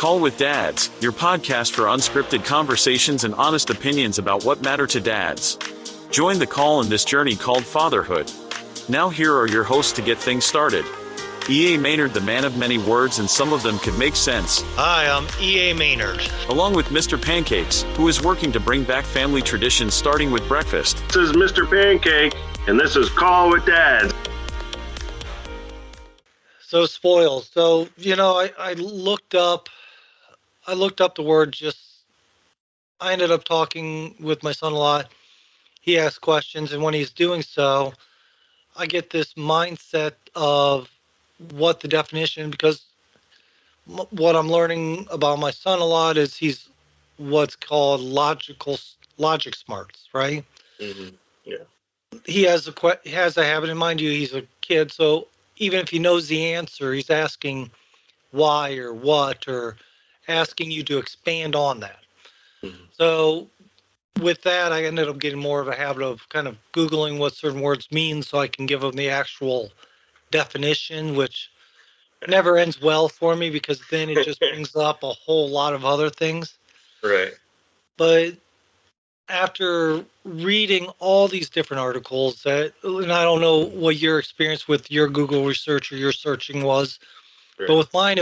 Call with Dads, your podcast for unscripted conversations and honest opinions about what matter to dads. Join the call in this journey called fatherhood. Now here are your hosts to get things started. E.A. Maynard, the man of many words, and some of them could make sense. Hi, I'm E.A. Maynard. Along with Mr. Pancakes, who is working to bring back family traditions starting with breakfast. This is Mr. Pancake, and this is Call with Dads. So spoiled. So, I looked up the word I ended up talking with my son a lot. He asks questions, and when he's doing so, I get this mindset of what the definition, because what I'm learning about my son a lot is he's what's called logic smarts, right? Mm-hmm. Yeah. He has a habit, and mind you, he's a kid, so even if he knows the answer, he's asking why or what, or asking you to expand on that. Mm-hmm. So with that, I ended up getting more of a habit of kind of Googling what certain words mean so I can give them the actual definition, which never ends well for me because then it just brings up a whole lot of other things. Right. But after reading all these different articles, and I don't know what your experience with your Google research or your searching was, Right. but with mine,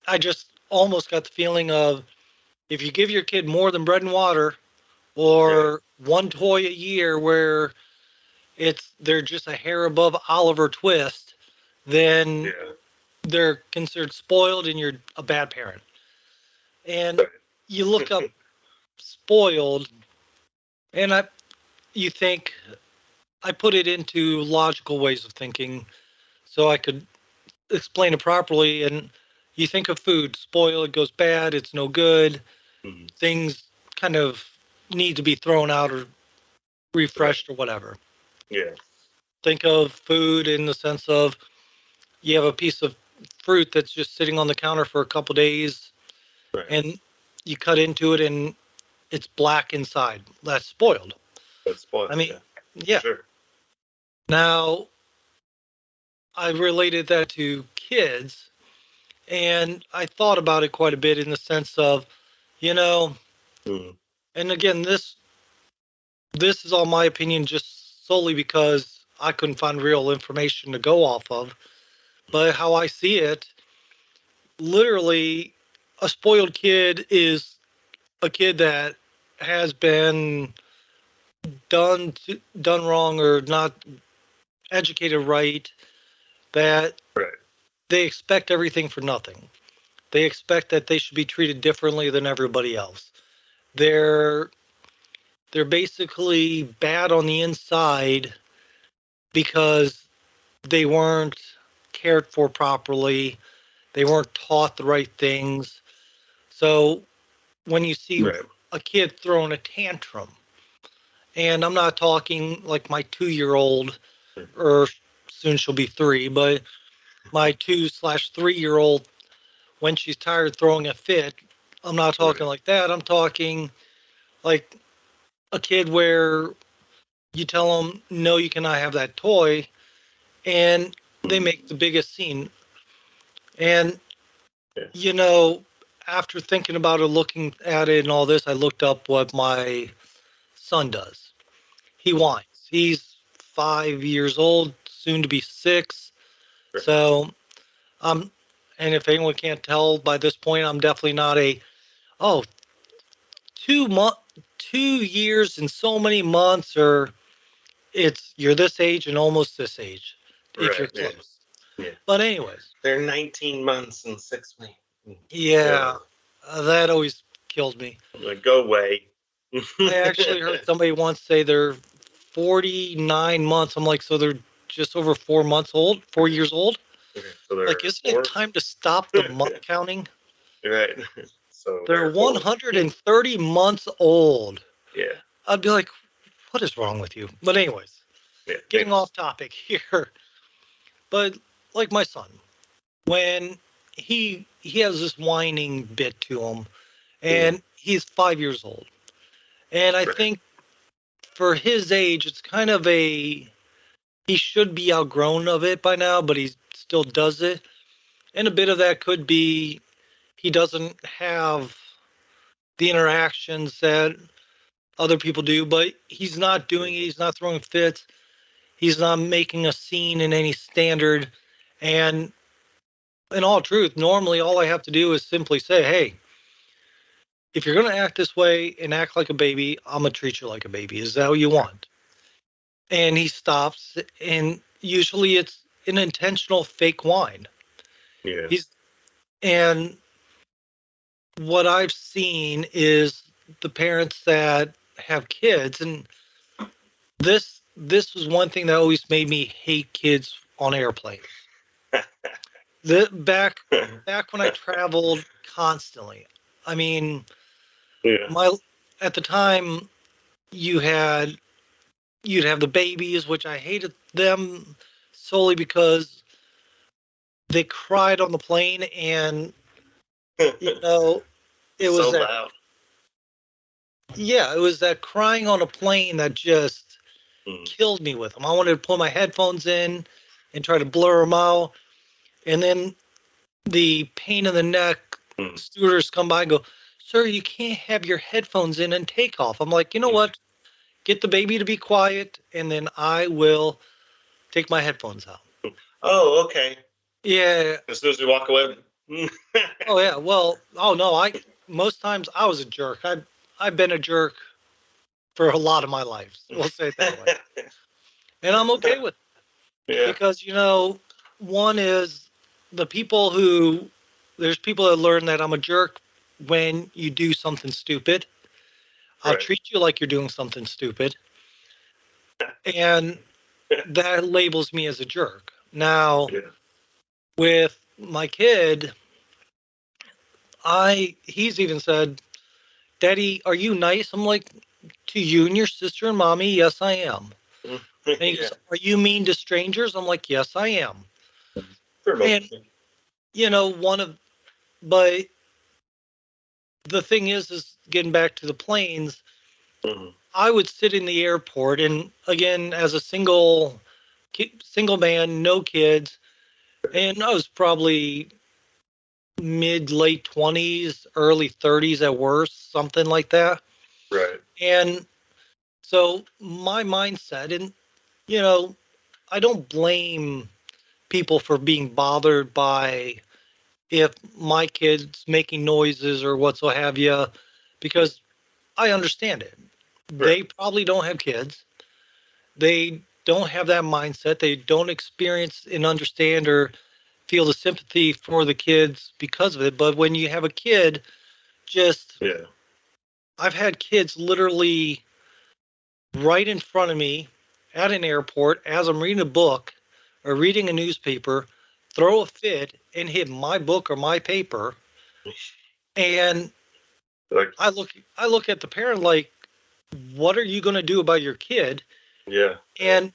I just almost got the feeling of if you give your kid more than bread and water or one toy a year where they're just a hair above Oliver Twist, then they're considered spoiled and you're a bad parent. And you look up spoiled, and you think, I put it into logical ways of thinking so I could explain it properly. And you think of food, spoil, it goes bad, it's no good. Mm-hmm. Things kind of need to be thrown out or refreshed or whatever. Yeah. Think of food in the sense of you have a piece of fruit that's just sitting on the counter for a couple days, and you cut into it and it's black inside. That's spoiled. That's spoiled. I mean, yeah. Sure. Now, I related that to kids, and I thought about it quite a bit in the sense of, Mm-hmm. and again, this is all my opinion just solely because I couldn't find real information to go off of. But how I see it, literally, a spoiled kid is a kid that has been done wrong or not educated right, that they expect everything for nothing. They expect that they should be treated differently than everybody else. They're basically bad on the inside because they weren't cared for properly. They weren't taught the right things. So when you see a kid throwing a tantrum, and I'm not talking like my 2-year-old, or soon she'll be 3, but my 2/3-year-old, when she's tired throwing a fit, I'm not talking like that. I'm talking like a kid where you tell them, no, you cannot have that toy, and they make the biggest scene. And, after thinking about it, looking at it and all this, I looked up what my son does. He whines. He's 5 years old, soon to be 6. So, and if anyone can't tell by this point, I'm definitely not 2 years and so many months, or you're this age and almost this age, if you're close. Yeah. But anyways. They're 19 months and 6 weeks. Yeah, that always killed me. I'm like, go away. I actually heard somebody once say they're 49 months. I'm like, so they're just over 4 years old? Okay, so like, isn't it time to stop the month counting? Right. So they're 130 months old. Yeah. I'd be like, what is wrong with you? But anyways, getting off topic here. But like my son, when he has this whining bit to him, and he's 5 years old. And I think for his age, it's kind of he should be outgrown of it by now, but he still does it. And a bit of that could be he doesn't have the interactions that other people do, but he's not doing it. He's not throwing fits. He's not making a scene in any standard. And in all truth, normally all I have to do is simply say, hey, if you're going to act this way and act like a baby, I'm going to treat you like a baby. Is that what you want? And he stops, and usually it's an intentional fake whine. Yeah. And what I've seen is the parents that have kids, and this was one thing that always made me hate kids on airplanes. Back when I traveled constantly. I mean, Yeah. at the time you'd have the babies, which I hated them solely because they cried on the plane, and you know it was so that loud. yeah, it was that crying on a plane that just killed me with them. I wanted to pull my headphones in and try to blur them out, and then the pain in the neck. Stewardess come by and go, "Sir, you can't have your headphones in and take off." I'm like, you know what? Get the baby to be quiet, and then I will take my headphones out. Oh, okay. Yeah. As soon as we walk away. Oh yeah. Well, oh no. Most times I was a jerk. I've been a jerk for a lot of my life. We'll say it that way, and I'm okay with it Yeah. because one is there's people that learn that I'm a jerk when you do something stupid. I'll Right. treat you like you're doing something stupid. And that labels me as a jerk. Now, Yeah. with my kid, he's even said, "Daddy, are you nice?" I'm like, "To you and your sister and mommy, yes, I am." And he goes, "Are you mean to strangers?" I'm like, "Yes, I am." And but the thing is getting back to the planes. I would sit in the airport, and again, as a single man, no kids, and I was probably mid late 20s, early 30s at worst, something like that. Right. And so my mindset, and you know, I don't blame people for being bothered by if my kid's making noises or what so have you, because I understand it. Right. They probably don't have kids. They don't have that mindset. They don't experience and understand or feel the sympathy for the kids because of it. But when you have a kid, I've had kids literally right in front of me at an airport as I'm reading a book or reading a newspaper, throw a fit and hit my book or my paper. And I look at the parent like, what are you going to do about your kid? Yeah. And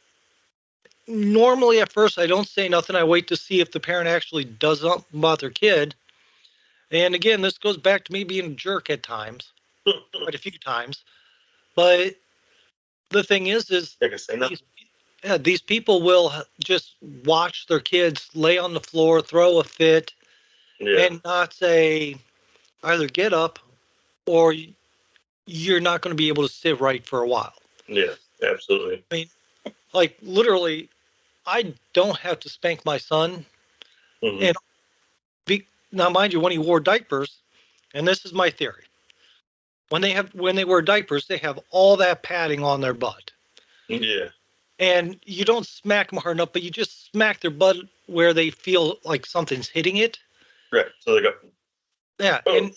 normally at first I don't say nothing. I wait to see if the parent actually does something about their kid. And again, this goes back to me being a jerk at times, quite a few times. But the thing is these people will just watch their kids lay on the floor, throw a fit, and not say either get up or you're not going to be able to sit right for a while. Yeah, absolutely. I mean, like literally, I don't have to spank my son. And now, mind you, when he wore diapers, and this is my theory, when they wear diapers, they have all that padding on their butt. Yeah. And you don't smack them hard enough, but you just smack their butt where they feel like something's hitting it. Right. So they go. Yeah. Oh. And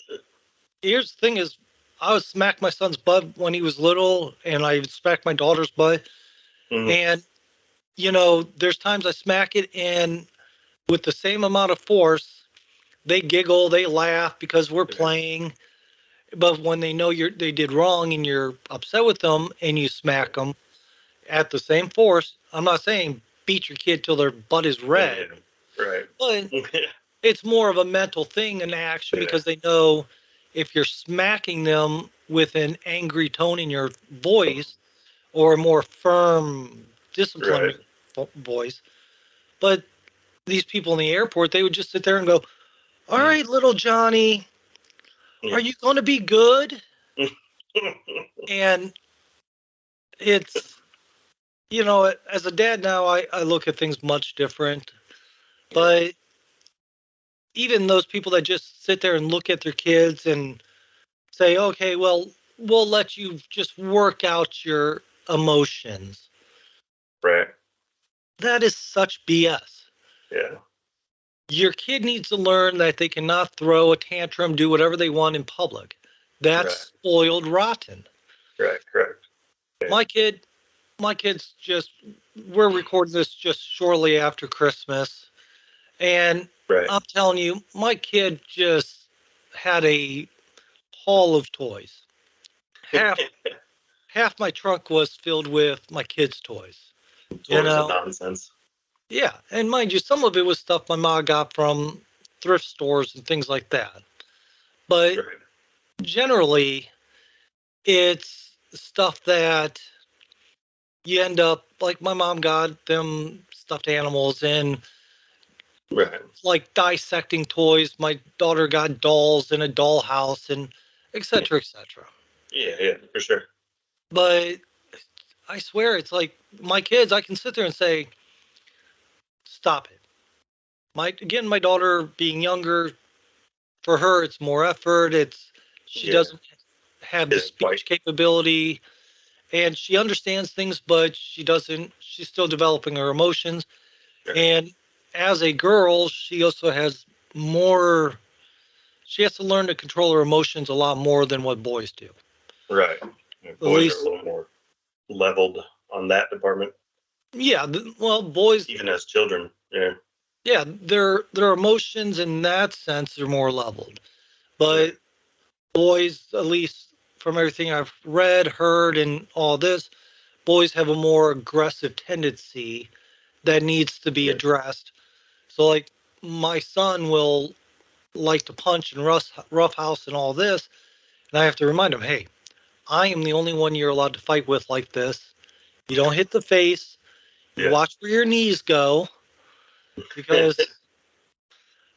here's the thing is, I would smack my son's butt when he was little, and I would smack my daughter's butt. And, there's times I smack it, and with the same amount of force, they giggle, they laugh because we're playing. But when they know they did wrong and you're upset with them and you smack them at the same force, I'm not saying beat your kid till their butt is red. Yeah. Right. But it's more of a mental thing in action because they know if you're smacking them with an angry tone in your voice or a more firm, disciplined voice. But these people in the airport, they would just sit there and go, "All right, little Johnny, are you going to be good? And it's, as a dad now, I look at things much different. But even those people that just sit there and look at their kids and say, okay, well, we'll let you just work out your emotions. Right. That is such BS. Yeah. Your kid needs to learn that they cannot throw a tantrum, do whatever they want in public. That's Right. spoiled rotten. Right. Correct. Yeah. My kids just, we're recording this just shortly after Christmas. And Right. I'm telling you, my kid just had a haul of toys. Half my trunk was filled with my kids' toys. Toys and nonsense. Yeah, and mind you, some of it was stuff my mom got from thrift stores and things like that. But Right. generally, it's stuff that you end up, like my mom got them stuffed animals and Right. like dissecting toys. My daughter got dolls in a dollhouse and et cetera, et cetera. Yeah. Yeah. For sure. But I swear, it's like my kids, I can sit there and say, stop it. My daughter being younger, for her, it's more effort. She Yeah. doesn't have the Didn't quite. speech capability, and she understands things, but she doesn't. She's still developing her emotions. Right. And as a girl, she also has more. She has to learn to control her emotions a lot more than what boys do. Right. Yeah, At boys are a least, little more leveled on that department, yeah. Well, boys, even as children. Yeah. yeah, their emotions in that sense are more leveled, Yeah. but boys, at least from everything I've read, heard, and all this, boys have a more aggressive tendency that needs to be Yeah. addressed. So, like, my son will like to punch and roughhouse and all this, and I have to remind him, hey, I am the only one you're allowed to fight with like this. You don't hit the face. You Yeah. watch where your knees go, because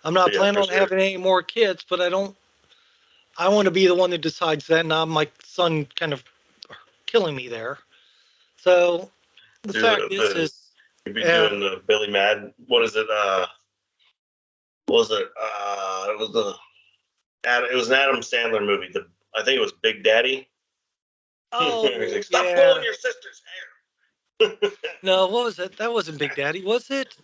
I'm not Yeah. planning For on sure. having any more kids, but I don't. I want to be the one that decides that, not my son kind of killing me there. So the Do fact is, you'd be uh, doing the Billy Mad. What is it? What was it? It was it was an Adam Sandler movie. I think it was Big Daddy. He's oh like, stop yeah, pulling your sister's hair. no, what was it? That wasn't Big Daddy, was it?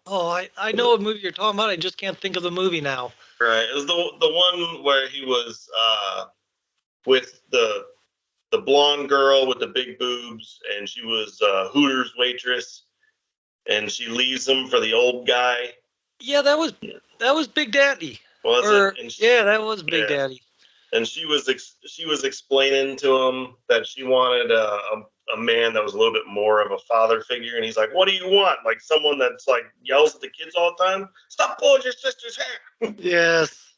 Oh, I know what movie you're talking about. I just can't think of the movie now. Right. It was the one where he was with the blonde girl with the big boobs, and she was Hooters waitress, and she leaves him for the old guy. Yeah, that was Big Daddy. Was it? Or yeah, that was Big Yeah, Daddy. and she was explaining to him that she wanted a man that was a little bit more of a father figure, and he's like, "What do you want? Like someone that's like yells at the kids all the time? Stop pulling your sister's hair." Yes.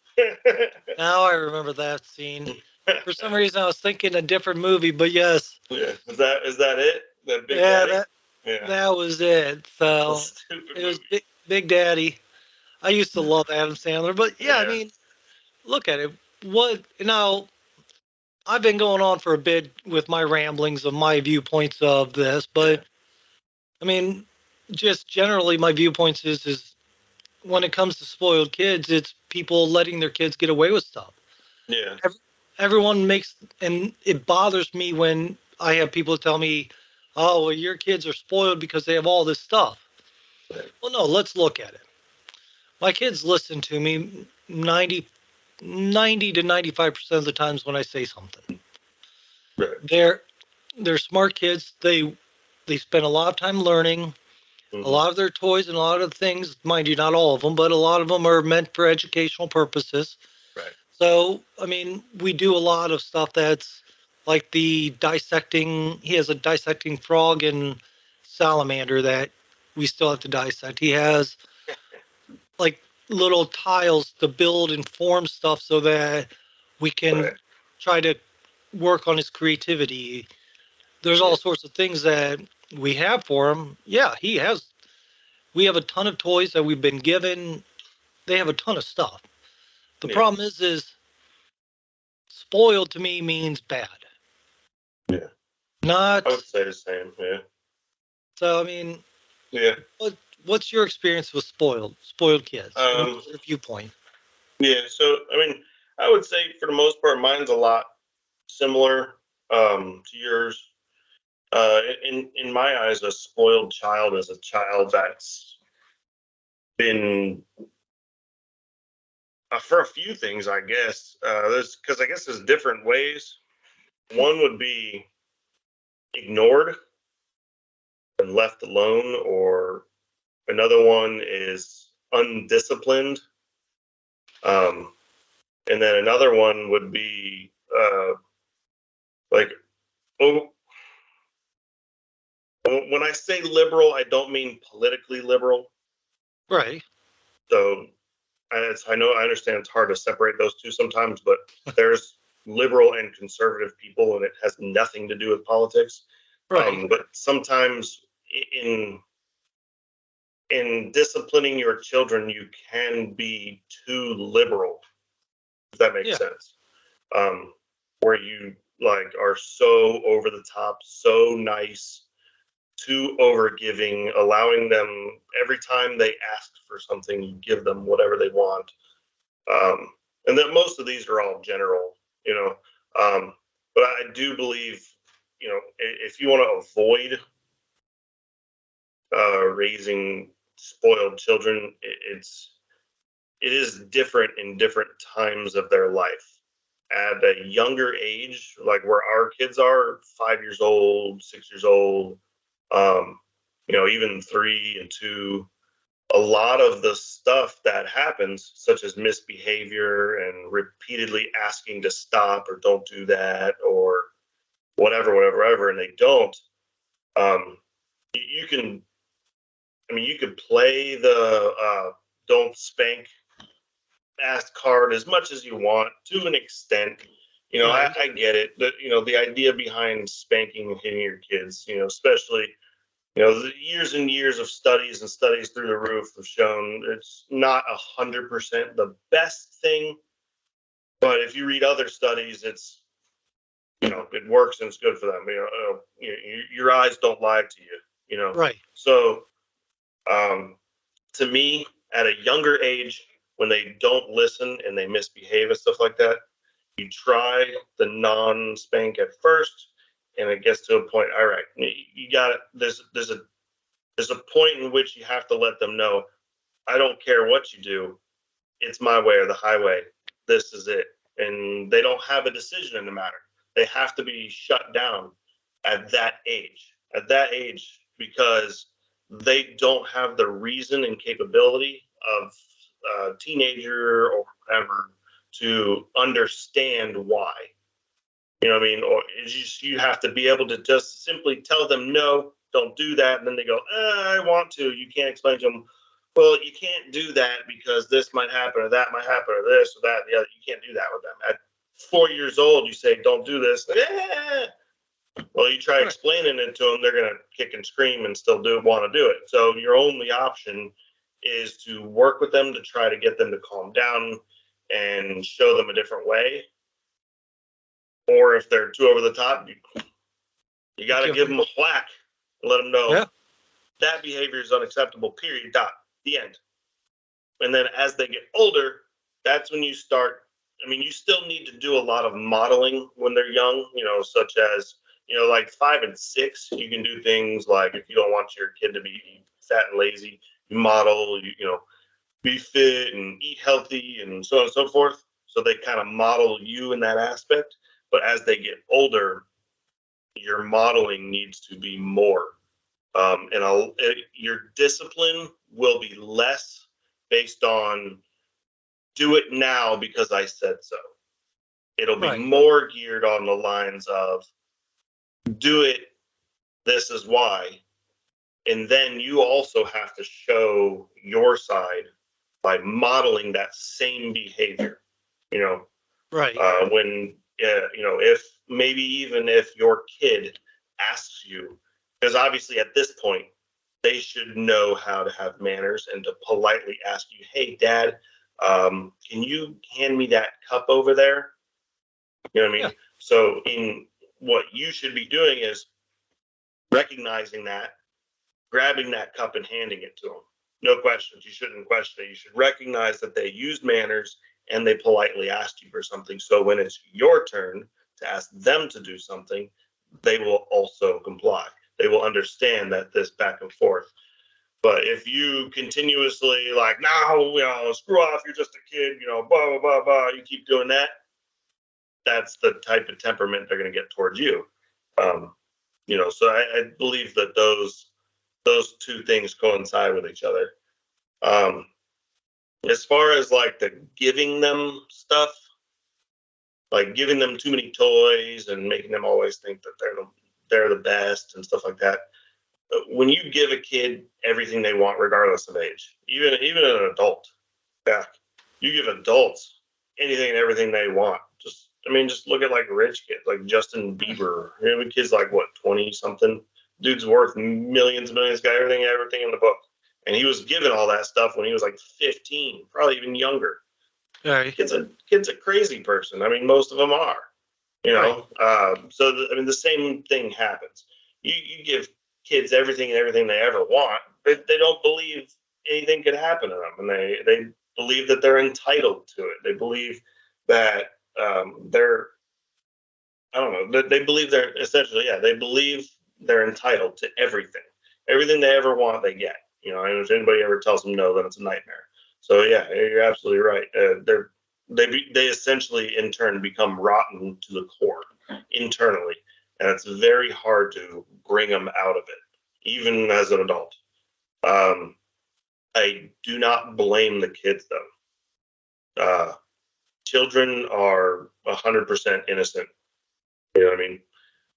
Now I remember that scene. For some reason, I was thinking a different movie, but yes, Yeah, is that it? That Big yeah, Daddy? that Yeah, that was it. a So stupid it was movie. Big Daddy. I used to love Adam Sandler, but yeah, I Yeah, mean, look at it. What I've been going on for a bit with my ramblings of my viewpoints of this, yeah, but I mean, just generally my viewpoints is when it comes to spoiled kids, it's people letting their kids get away with stuff. yeah, Everyone makes, and it bothers me when I have people tell me, "Oh, well, your kids are spoiled because they have all this stuff." right, Well, no, let's look at it. My kids listen to me 90 to 95% of the times when I say something. right. They're they're smart kids. They spend a lot of time learning. A Mm-hmm. lot of their toys and a lot of things, mind you, not all of them, but a lot of them are meant for educational purposes. Right. So, I mean, we do a lot of stuff that's like the dissecting. He has a dissecting frog and salamander that we still have to dissect. He has like little tiles to build and form stuff so that we can Right. try to work on his creativity. There's Yeah. all sorts of things that we have for him. Yeah, he has. We have a ton of toys that we've been given. They have a ton of stuff. The Yeah. problem is spoiled to me means bad. Yeah. Not I would say the same. Yeah. so. I mean, Yeah. what's your experience with spoiled kids from Um, your viewpoint? yeah. So, I mean, I would say for the most part, mine's a lot similar to yours. In my eyes, a spoiled child is a child that's been for a few things, I guess. There's because I guess there's different ways. One would be ignored and left alone, or another one is undisciplined. Um, and then another one would be like, oh, when I say liberal, I don't mean politically liberal. Right. So I know I understand it's hard to separate those two sometimes, but there's liberal and conservative people, and it has nothing to do with politics. Right. But sometimes in disciplining your children, you can be too liberal, if that makes Yeah. sense. Where you like are so over the top, so nice, too overgiving, allowing them every time they ask for something, you give them whatever they want. And that most of these are all general, you know. But I do believe, if you want to avoid raising spoiled children, it is different in different times of their life. At a younger age, like where our kids are, 5 years old, 6 years old, even 3 and 2, a lot of the stuff that happens, such as misbehavior and repeatedly asking to stop or don't do that or whatever, and they don't, you can, you could play the don't spank ask card as much as you want to an extent. Right. I get it. The idea behind spanking and hitting your kids, especially, the years and years of studies and studies through the roof have shown it's not 100% the best thing. But if you read other studies, it's, it works and it's good for them. Your eyes don't lie to you, Right. So, to me, at a younger age, when they don't listen and they misbehave and stuff like that, you try the non-spank at first, and it gets to a point. All right, you got it. There's a point in which you have to let them know, I don't care what you do, it's my way or the highway. This is it, and they don't have a decision in the matter. They have to be shut down at that age. At that age, because they don't have the reason and capability of a teenager or whatever to understand why. You know what I mean? Or it's just you have to be able to just simply tell them no, don't do that, and then they go, I want to. You can't explain to them, well, you can't do that because this might happen or that might happen or this or that and the other. You can't do that with them. At 4 years old, you say, don't do this. Well, you try Right. explaining it to them, they're going to kick and scream and still want to do it. So your only option is to work with them to try to get them to calm down and show them a different way. Or if they're too over the top, you got to give them a whack and let them know that behavior is unacceptable, period, dot, the end. And then as they get older, that's when you start. You still need to do a lot of modeling when they're young, such as, like 5 and 6, you can do things like if you don't want your kid to be fat and lazy, you model, be fit and eat healthy and so on and so forth. So they kind of model you in that aspect. But as they get older, your modeling needs to be more. Your discipline will be less based on do it now because I said so. It'll be more geared on the lines of do it, this is why. And then you also have to show your side by modeling that same behavior. Right. When, if maybe even if your kid asks you, because obviously at this point, they should know how to have manners and to politely ask you, hey, Dad, can you hand me that cup over there? You know what I mean? Yeah. So in what you should be doing is recognizing that, grabbing that cup and handing it to them. No questions. You shouldn't question it. You should recognize that they used manners and they politely asked you for something. So when it's your turn to ask them to do something, they will also comply. They will understand that this back and forth. But if you continuously like, no, screw off, you're just a kid, blah, blah, blah, blah, you keep doing that, that's the type of temperament they're going to get towards you. So I believe that those two things coincide with each other. As far as like the giving them stuff, like giving them too many toys and making them always think that they're the best and stuff like that. When you give a kid everything they want, regardless of age, even an adult, yeah, you give adults anything and everything they want. Just look at like rich kids, like Justin Bieber. Kid's like what, 20 something? Dude's worth millions and millions, got everything in the book. And he was given all that stuff when he was like 15, probably even younger. Right. Kid's a crazy person. Most of them are, So the same thing happens. You give kids everything and everything they ever want, but they don't believe anything could happen to them, and they believe that they're entitled to it. They believe that they're, I don't know, they believe they're essentially, they believe they're entitled to everything. Everything they ever want, they get. And if anybody ever tells them no, then it's a nightmare. So yeah, you're absolutely right. They essentially in turn become rotten to the core internally, and it's very hard to bring them out of it, even as an adult. I do not blame the kids though. Children are 100% innocent. You know what I mean?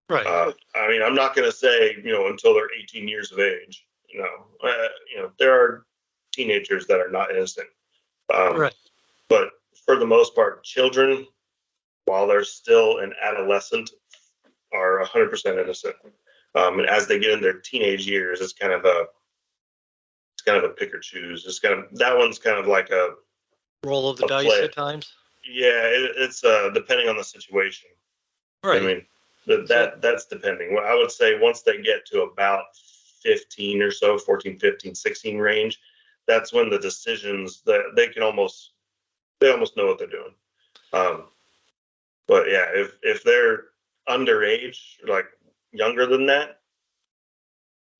Right. I'm not going to say until they're 18 years of age. There are teenagers that are not innocent. Right. But for the most part, children, while they're still an adolescent, are 100% innocent. And as they get in their teenage years, it's kind of a pick or choose. That one's kind of like a Roll of the dice play. at times. Yeah, it's depending on the situation. Right. That's depending. Well, I would say once they get to about 15 or so, 14, 15, 16 range, that's when the decisions that they almost know what they're doing. But yeah, if they're underage, like younger than that,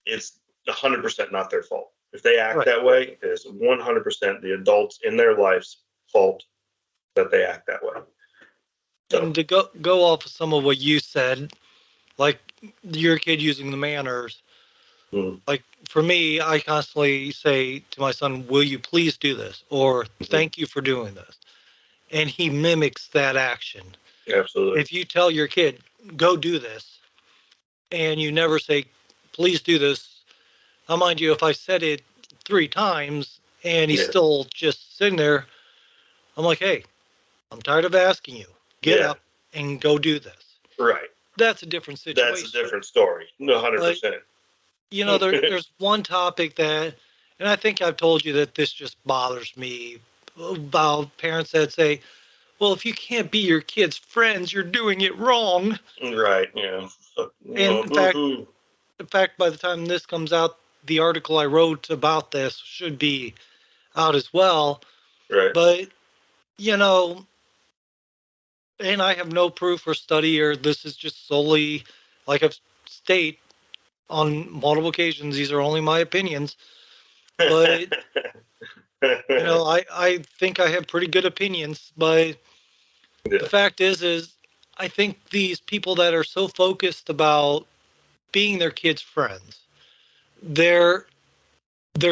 it's 100% not their fault. If they act that way, it is 100% the adults in their life's fault that they act that way. So. And to go off of some of what you said, like your kid using the manners, like for me, I constantly say to my son, "Will you please do this?" or "Thank you for doing this," and he mimics that action. Absolutely. If you tell your kid, "Go do this," and you never say, "Please do this," now mind you, if I said it 3 times and he's still just sitting there, I'm like, "Hey, I'm tired of asking you. Get up and go do this." Right. That's a different situation. That's a different story. 100%. There's one topic that, and I think I've told you that this just bothers me about parents that say, "Well, if you can't be your kid's friends, you're doing it wrong." Right. Yeah. And in fact, by the time this comes out, the article I wrote about this should be out as well. Right. But, and I have no proof or study, or this is just solely, like I've stated on multiple occasions, these are only my opinions. But, I think I have pretty good opinions. But the fact is I think these people that are so focused about being their kids' friends, they're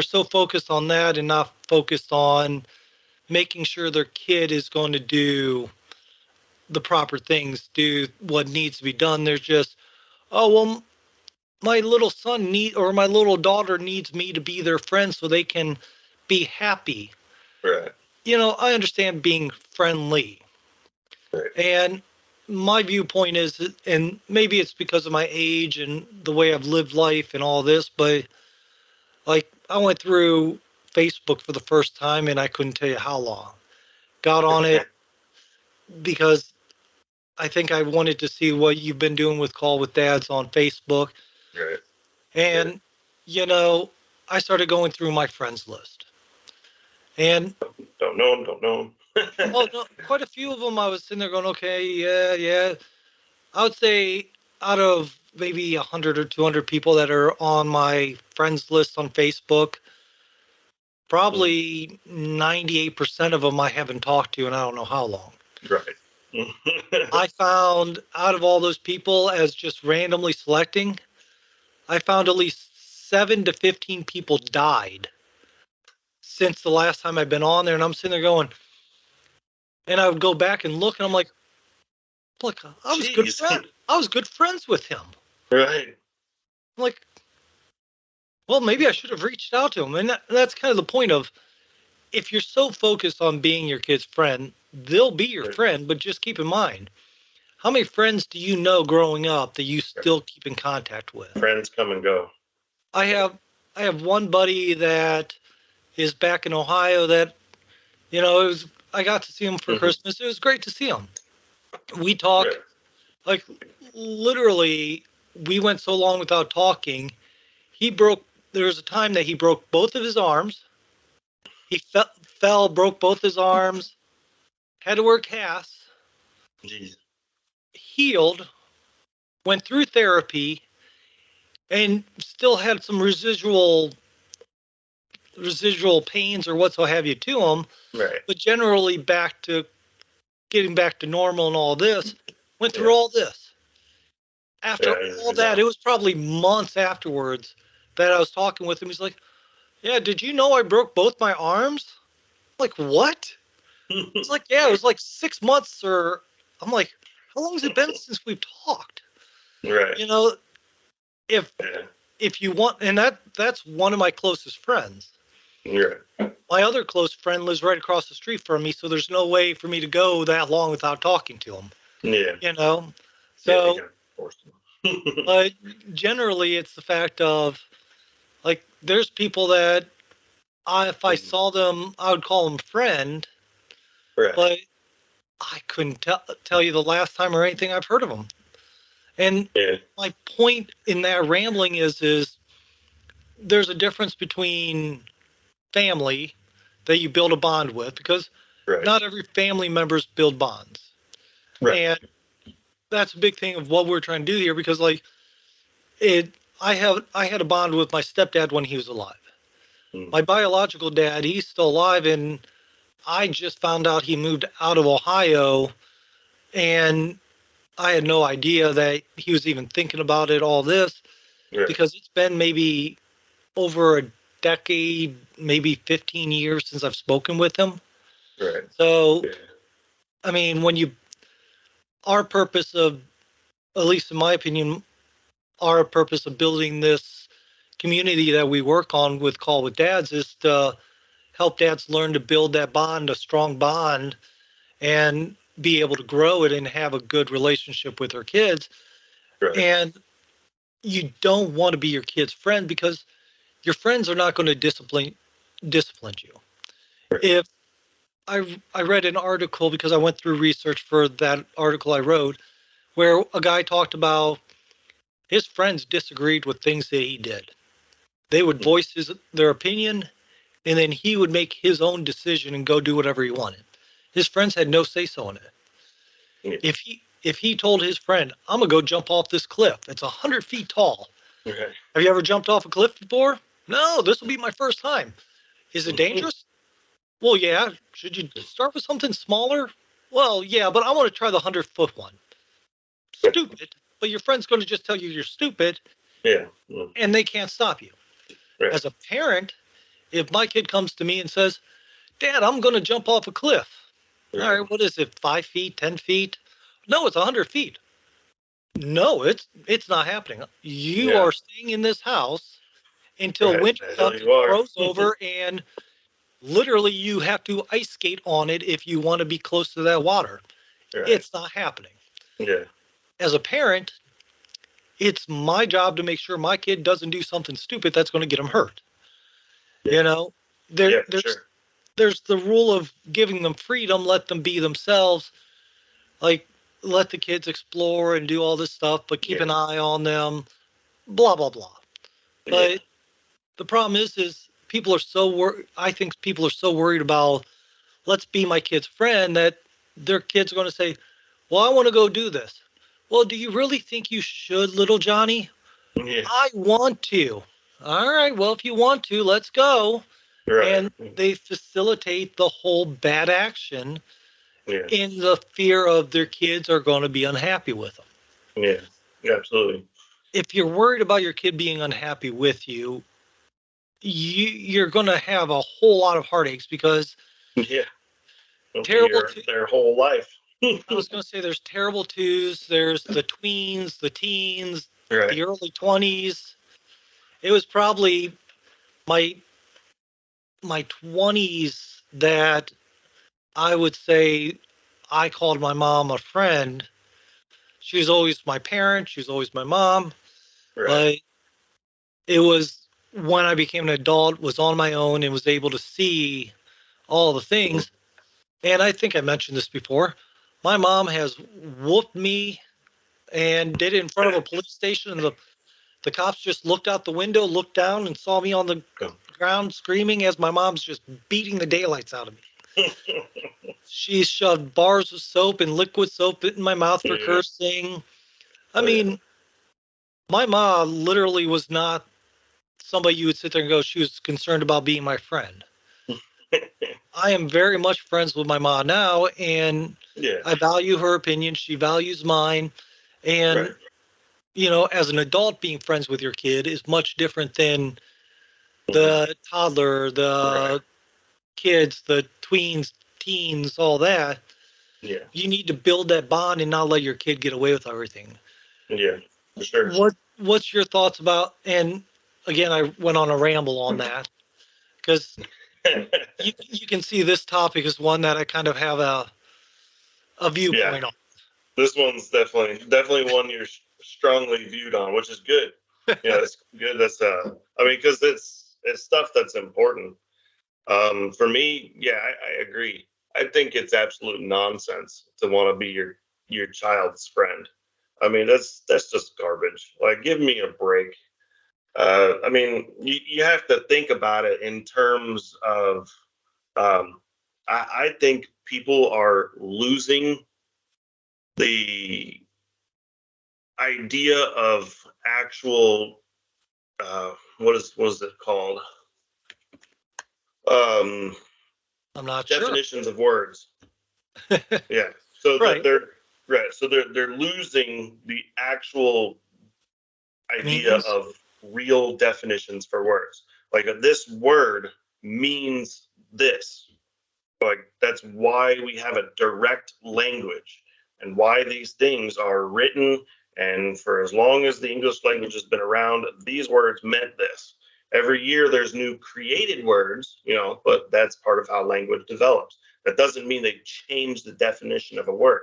so focused on that and not focused on making sure their kid is going to do the proper things, do what needs to be done. There's just, "Oh, well, my little son or my little daughter needs me to be their friend so they can be happy." Right. I understand being friendly. Right. And my viewpoint is, and maybe it's because of my age and the way I've lived life and all this, but like I went through Facebook for the first time and I couldn't tell you how long. Got on it because I think I wanted to see what you've been doing with Call with Dads on Facebook. Right. And, you know, I started going through my friends list. And, Don't know him. Don't know him. oh, no, quite a few of them I was sitting there going, okay, yeah, yeah. I would say out of maybe 100 or 200 people that are on my friends list on Facebook, probably 98% of them I haven't talked to in I don't know how long. Right. I found out of all those people, as just randomly selecting, I found at least 7 to 15 people died since the last time I've been on there. And I'm sitting there going, and I would go back and look, and I'm like, look, I was good Jeez. friend. I was good friends with him. Right. I'm like, well, maybe I should have reached out to him. And that's kind of the point of, if you're so focused on being your kid's friend, they'll be your friend. But just keep in mind, how many friends do you know growing up that you still keep in contact with? Friends come and go. I have one buddy that is back in Ohio that, you know, I got to see him for Christmas. It was great to see him. We talked, like, literally, we went so long without talking. There was a time that he broke both of his arms. He fell, broke both his arms, had to wear casts, Jeez. healed, went through therapy, and still had some residual pains or what so have you to him. Right. But generally getting back to normal and all this, went through all this. After all that, it was probably months afterwards that I was talking with him. He's like, yeah, did you know I broke both my arms? I'm like, what? It's like, yeah, it was like 6 months or, I'm like, how long has it been since we've talked? Right. You know, if you want, and that's one of my closest friends. Yeah. My other close friend lives right across the street from me, so there's no way for me to go that long without talking to him. Yeah. You know? So, yeah, but generally it's the fact of, like, there's people that if I saw them, I would call them friend, right. but I couldn't tell you the last time or anything I've heard of them. And my point in that rambling is there's a difference between family that you build a bond with, because not every family members build bonds. Right. And that's a big thing of what we're trying to do here, because like I had a bond with my stepdad when he was alive. My biological dad, he's still alive, and I just found out he moved out of Ohio, and I had no idea that he was even thinking about it, all this, because it's been maybe over a decade, maybe 15 years since I've spoken with him. Right. So, I mean, our purpose of, at least in my opinion, our purpose of building this community that we work on with Call with Dads is to help dads learn to build that bond, a strong bond, and be able to grow it and have a good relationship with their kids. Right. And you don't want to be your kid's friend, because your friends are not going to discipline you. Right. If I read an article, because I went through research for that article I wrote, where a guy talked about his friends disagreed with things that he did. They would voice their opinion, and then he would make his own decision and go do whatever he wanted. His friends had no say-so in it. Yeah. If he told his friend, I'm going to go jump off this cliff, it's 100 feet tall. Okay. Have you ever jumped off a cliff before? No, this will be my first time. Is it dangerous? Well, yeah. Should you start with something smaller? Well, yeah, but I want to try the 100-foot one. Stupid. But your friend's going to just tell you you're stupid. Yeah. And they can't stop you. Right. As a parent, if my kid comes to me and says, Dad, I'm going to jump off a cliff. Right. All right, what is it, 5 feet, 10 feet? No, it's 100 feet. No, it's not happening. You are staying in this house until winter comes, froze over, and literally you have to ice skate on it if you want to be close to that water. Right. It's not happening. Yeah. As a parent, it's my job to make sure my kid doesn't do something stupid that's going to get him hurt. Yeah. You know, there's the rule of giving them freedom, let them be themselves. Like, let the kids explore and do all this stuff, but keep Yeah. an eye on them, blah, blah, blah. Yeah. But the problem is people are I think people are so worried about, let's be my kid's friend, that their kids are going to say, well, I want to go do this. Well, do you really think you should, little Johnny? Yeah. I want to. All right, well, if you want to, let's go. Right. And they facilitate the whole bad action Yeah. in the fear of their kids are going to be unhappy with them. Yeah. Absolutely. If you're worried about your kid being unhappy with you, you're going to have a whole lot of heartaches because Yeah. It'll be terrible. their whole life. I was going to say there's terrible twos, there's the tweens, the teens, Right. the early 20s. It was probably my 20s that I would say I called my mom a friend. She was always my parent, she was always my mom, Right. but it was when I became an adult, was on my own, and was able to see all the things. And I think I mentioned this before. My mom has whooped me and did it in front of a police station, and the cops just looked out the window, looked down, and saw me on the ground screaming as my mom's just beating the daylights out of me. She shoved bars of soap and liquid soap in my mouth for Yeah. cursing. I Oh, mean, my mom literally was not somebody you would sit there and go, she was concerned about being my friend. I am very much friends with my mom now, and Yeah. I value her opinion. She values mine. And, Right. as an adult, being friends with your kid is much different than Mhm. the toddler, the Right. kids, the tweens, teens, all that. Yeah. You need to build that bond and not let your kid get away with everything. Yeah. For sure. What's your thoughts about? And again, I went on a ramble on that because you can see this topic is one that I kind of have a Yeah. viewpoint on. This one's definitely one you're strongly viewed on, which is good. Yeah, it's good. That's I mean, because it's stuff that's important. For me, yeah, I agree. I think it's absolute nonsense to want to be your child's friend. I mean, that's just garbage. Like, give me a break. I mean, you have to think about it in terms of. Um, I think people are losing the idea of actual what is it called? Um, I'm not sure. definitions of words. Yeah. So Right. they're right. So they're losing the actual idea Meanings. of real definitions for words. Like this word means this. Like that's why we have a direct language and why these things are written. And for as long as the English language has been around, these words meant this. Every year there's new created words, but that's part of how language develops. That doesn't mean they change the definition of a word.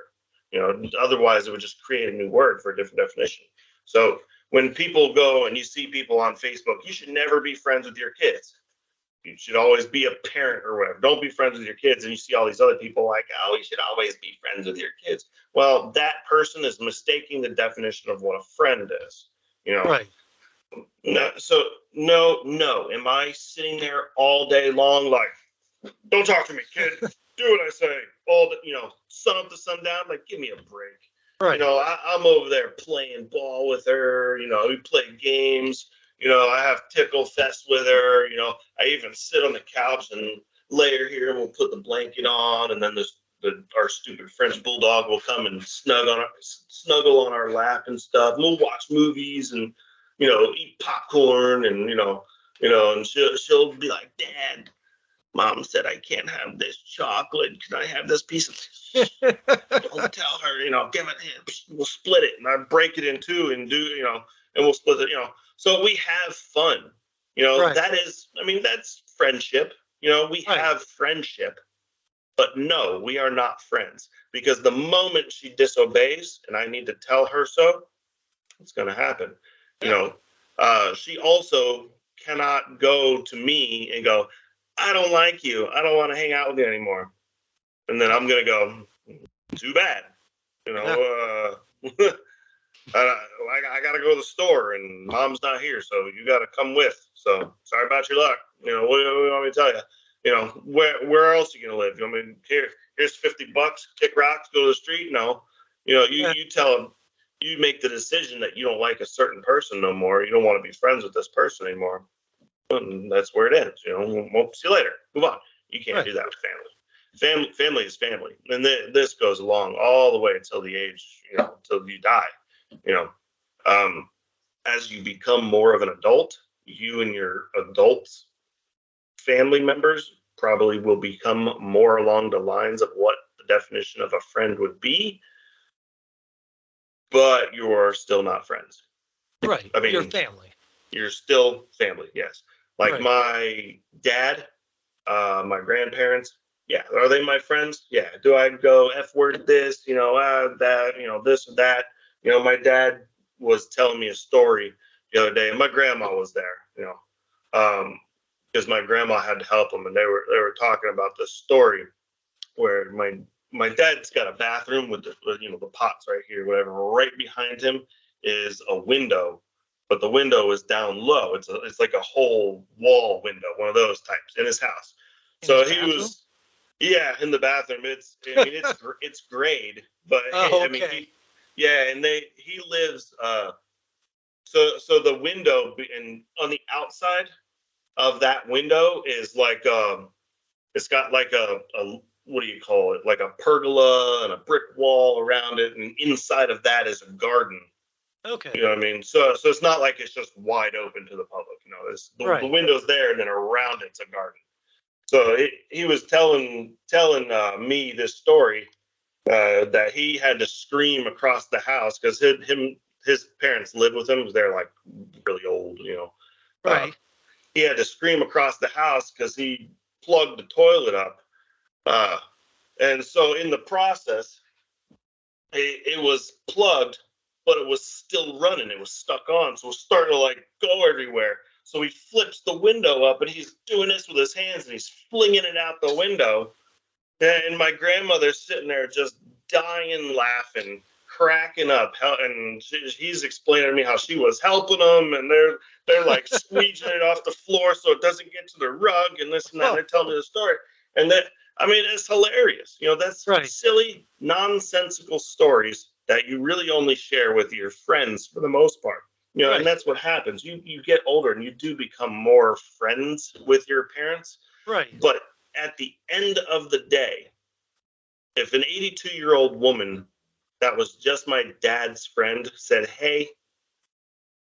Otherwise it would just create a new word for a different definition. So when people go and you see people on Facebook, you should never be friends with your kids. You should always be a parent or whatever. Don't be friends with your kids. And you see all these other people like, oh, you should always be friends with your kids. Well, that person is mistaking the definition of what a friend is. Right. No, so no. Am I sitting there all day long like, don't talk to me, kid. Do what I say. All the, sun up to sundown. Like, give me a break. Right. I'm over there playing ball with her. We play games. I have tickle fest with her. I even sit on the couch and lay her here and we'll put the blanket on. And then our stupid French bulldog will come and snuggle on our lap and stuff. And we'll watch movies and, eat popcorn and, and she'll be like, Dad, Mom said I can't have this chocolate. Can I have this piece of? I'll tell her, give it here. We'll split it, and I break it in two, and and we'll split it. So we have fun. Right. That is, I mean, that's friendship. We Right. have friendship, but no, we are not friends because the moment she disobeys, and I need to tell her so, it's going to happen. She also cannot go to me and go, I don't like you. I don't want to hang out with you anymore. And then I'm going to go, too bad. I got to go to the store and mom's not here, so you got to come with. So sorry about your luck. What do you want me to tell you? Where else are you gonna live? You want me here's $50, kick rocks, go to the street? No, you tell them, you make the decision that you don't like a certain person no more. You don't want to be friends with this person anymore. And that's where it ends. We'll see you later. Move on. You can't do that with family. Family is family, and this goes along all the way until the age, until you die. As you become more of an adult, you and your adult family members probably will become more along the lines of what the definition of a friend would be, but you're still not friends. Right. I mean, you're family. You're still family, yes. Like my dad, my grandparents, yeah. Are they my friends? Yeah. Do I go F word this, that, this or that? My dad was telling me a story the other day, and my grandma was there, because my grandma had to help him, and they were talking about this story where my dad's got a bathroom with the pots right here, whatever. Right behind him is a window, but the window is down low. It's like a whole wall window, one of those types in his house. So he was, yeah, in the bathroom. It's grade, but and he lives. So the window, and on the outside of that window is like it's got like a what do you call it, like a pergola and a brick wall around it, and inside of that is a garden. Okay. You know what I mean? So it's not like it's just wide open to the public. The window's there, and then around it's a garden. So he was telling me this story that he had to scream across the house because his parents lived with him. They're like really old, Right. He had to scream across the house because he plugged the toilet up. And so in the process, it was plugged, but it was still running. It was stuck on. So it was starting to like go everywhere. So he flips the window up, and he's doing this with his hands, and he's flinging it out the window. And my grandmother's sitting there just dying laughing, cracking up. And he's explaining to me how she was helping them, and they're like squeezing it off the floor so it doesn't get to the rug and this and that. And they're telling me the story. And it's hilarious. That's silly, nonsensical stories that you really only share with your friends for the most part. And that's what happens. You get older and you do become more friends with your parents. Right. But at the end of the day, if an 82-year-old woman that was just my dad's friend said, "Hey,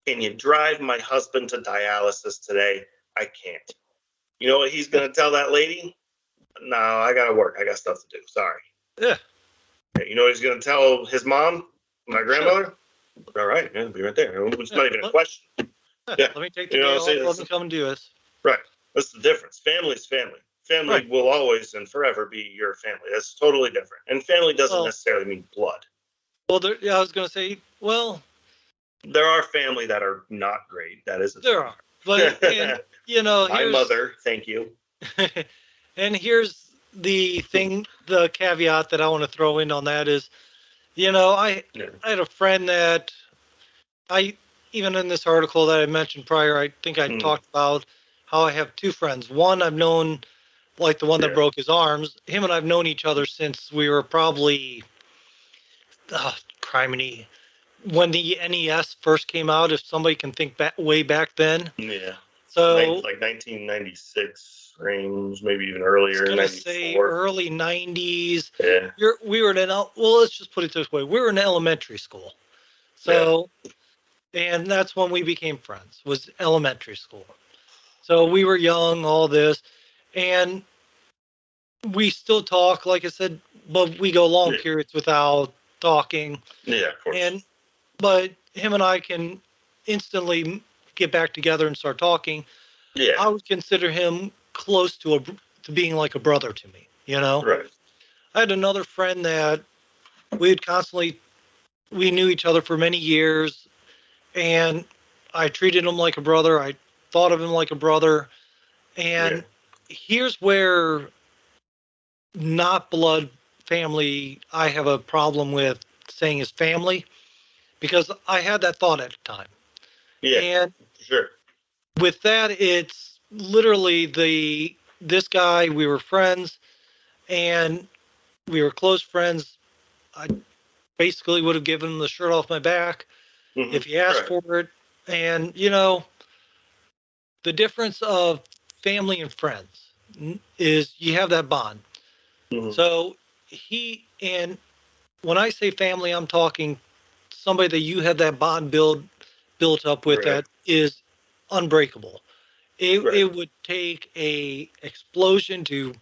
can you drive my husband to dialysis today?" I can't. You know what he's going to tell that lady? "No, I got to work. I got stuff to do. Sorry." Yeah. You know what he's going to tell his mom, my grandmother? Sure. All right, yeah, be right there. It's not even a question. Yeah. Let me take the day off. Let me come and do this. Right. That's the difference. Family is family. Family will always and forever be your family. That's totally different. And family doesn't necessarily mean blood. Well, I was going to say, there are family that are not great. That is. There are. But, my mother, thank you. And here's the thing, the caveat that I want to throw in on that is, I had a friend that even in this article that I mentioned prior, I think I talked about how I have two friends. One I've known, like the one that broke his arms. Him and I've known each other since we were probably, criminy, when the NES first came out, if somebody can think back way back then. Yeah. So like 1996 range, maybe even earlier. I was going to say early 90s. Yeah. We were let's just put it this way. We were in elementary school. So, and that's when we became friends, was elementary school. So we were young, all this, and we still talk, like I said, but we go long periods without talking. Yeah, of course. But him and I can instantly get back together and start talking. Yeah. I would consider him close to being like a brother to me, Right. I had another friend that we knew each other for many years, and I treated him like a brother. I thought of him like a brother. And here's where not blood family I have a problem with saying his family, because I had that thought at the time. Yeah, And sure. with that, it's literally this guy, we were friends and we were close friends. I basically would have given him the shirt off my back if he asked Right. for it. And, the difference of family and friends is you have that bond. Mhm. So and when I say family, I'm talking somebody that you have that bond built up with Right. that is unbreakable. It, Right. it would take a explosion to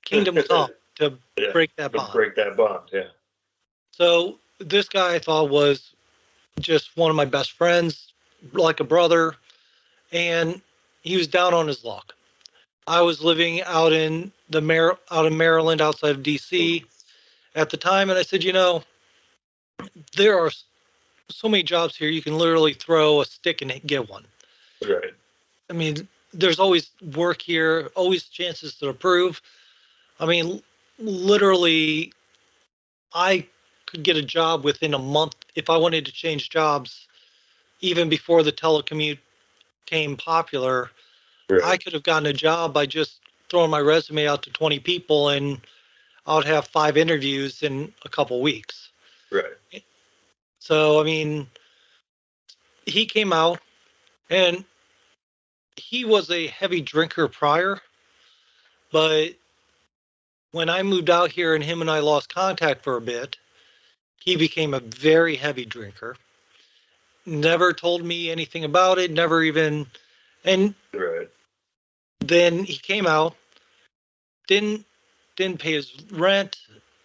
kingdom come to Yeah. break that To bond. break that bond. Yeah. So this guy I thought was just one of my best friends, like a brother, and he was down on his luck. I was living out in Maryland, outside of DC at the time, and I said, there are so many jobs here. You can literally throw a stick and get one. Right. I mean, there's always work here, always chances to improve. I mean, literally, I could get a job within a month if I wanted to change jobs, even before the telecommute became popular. I Right. could have gotten a job by just throwing my resume out to 20 people, and I would have 5 interviews in a couple weeks. Right. So, I mean, he came out and he was a heavy drinker prior, but when I moved out here and him and I lost contact for a bit, he became a very heavy drinker. Never told me anything about it, never even. And Right. then he came out, didn't didn't pay his rent,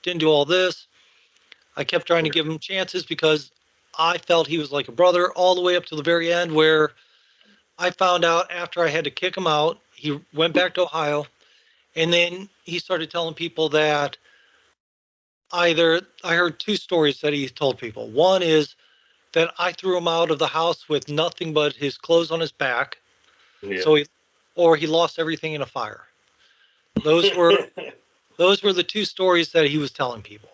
didn't do all this. I kept trying to give him chances because I felt he was like a brother all the way up to the very end where I found out after I had to kick him out, he went back to Ohio, and then he started telling people that either I heard two stories that he told people. One is that I threw him out of the house with nothing but his clothes on his back, Yeah. so he lost everything in a fire. Those were those were the two stories that he was telling people.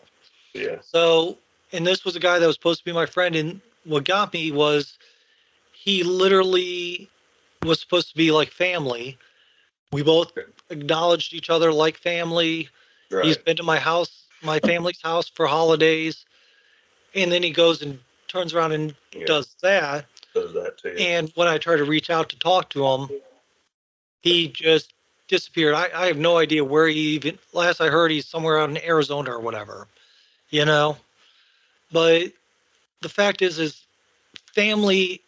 Yeah. So, and this was a guy that was supposed to be my friend, and what got me was he literally was supposed to be like family. We both acknowledged each other like family. He's Right. been to my house, my family's house for holidays, and then he goes and turns around and Yeah. does that. Does that to you. And when I try to reach out to talk to him, he just disappeared. I have no idea where he even. Last I heard, he's somewhere out in Arizona or whatever. You know, but the fact is family,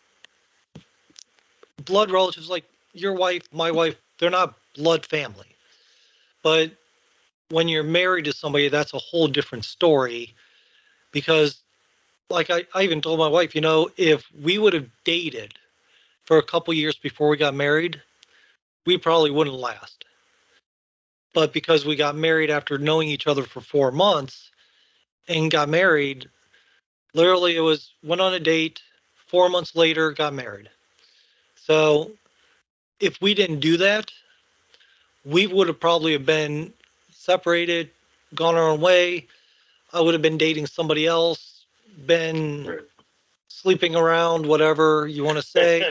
blood relatives like your wife, my wife, they're not blood family. But when you're married to somebody, that's a whole different story because, like I even told my wife, if we would have dated for a couple years before we got married, we probably wouldn't last. But because we got married after knowing each other for 4 months and got married, literally it was went on a date, 4 months later, got married. So if we didn't do that, we would have probably have been separated, gone our own way. I would have been dating somebody else, been Right. sleeping around, whatever you want to say.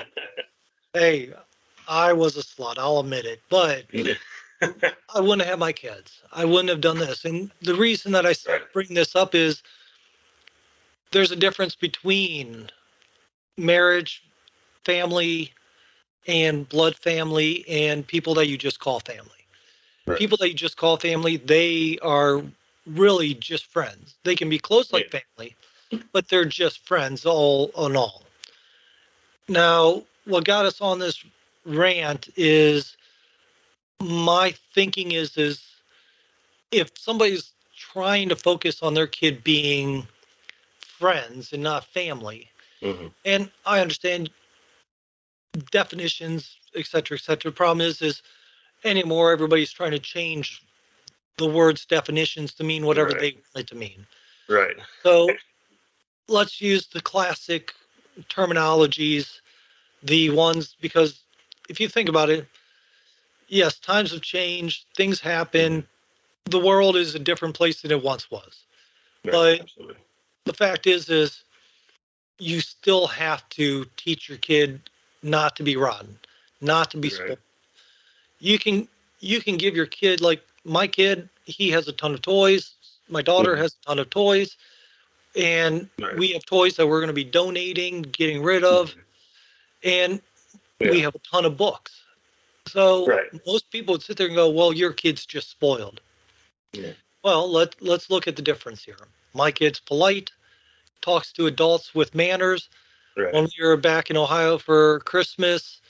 Hey, I was a slut, I'll admit it, but I wouldn't have had my kids. I wouldn't have done this. And the reason that I Right. bring this up is there's a difference between marriage, family, and blood family, and people that you just call family. Right. People that you just call family, they are really just friends. They can be close like family, but they're just friends all in all. Now, what got us on this rant is my thinking is if somebody's trying to focus on their kid being friends and not family, Mm-hmm. and I understand definitions, et cetera. The problem is anymore everybody's trying to change the words definitions to mean whatever Right. they want it to mean. Right. So let's use the classic terminologies, the ones, because if you think about it, yes, times have changed, things happen, the world is a different place than it once was. Right. But Absolutely. the fact is you still have to teach your kid not to be rotten, not to be Right. spoiled. You can you can give your kid, like my kid, he has a ton of toys. My daughter Mhm. has a ton of toys, and Right. we have toys that we're going to be donating, getting rid of, and we Yeah. have a ton of books. So Right. most people would sit there and go, "Well, your kid's just spoiled." Yeah. Well, let's look at the difference here. My kid's polite, talks to adults with manners. Right. When we were back in Ohio for Christmas,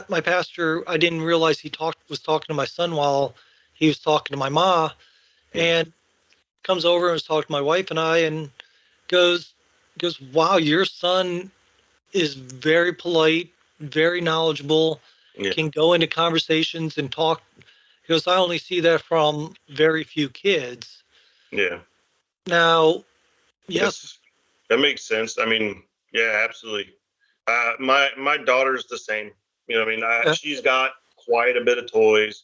my pastor, I didn't realize he was talking to my son while he was talking to my ma, Yeah. and comes over and was talking to my wife and I, and goes wow, your son is very polite, very knowledgeable, Yeah. can go into conversations and talk. He goes, I only see that from very few kids. Yeah. Now, yes, That makes sense. I mean, yeah, absolutely. My daughter's the same. You know, what I mean, uh, she's got quite a bit of toys.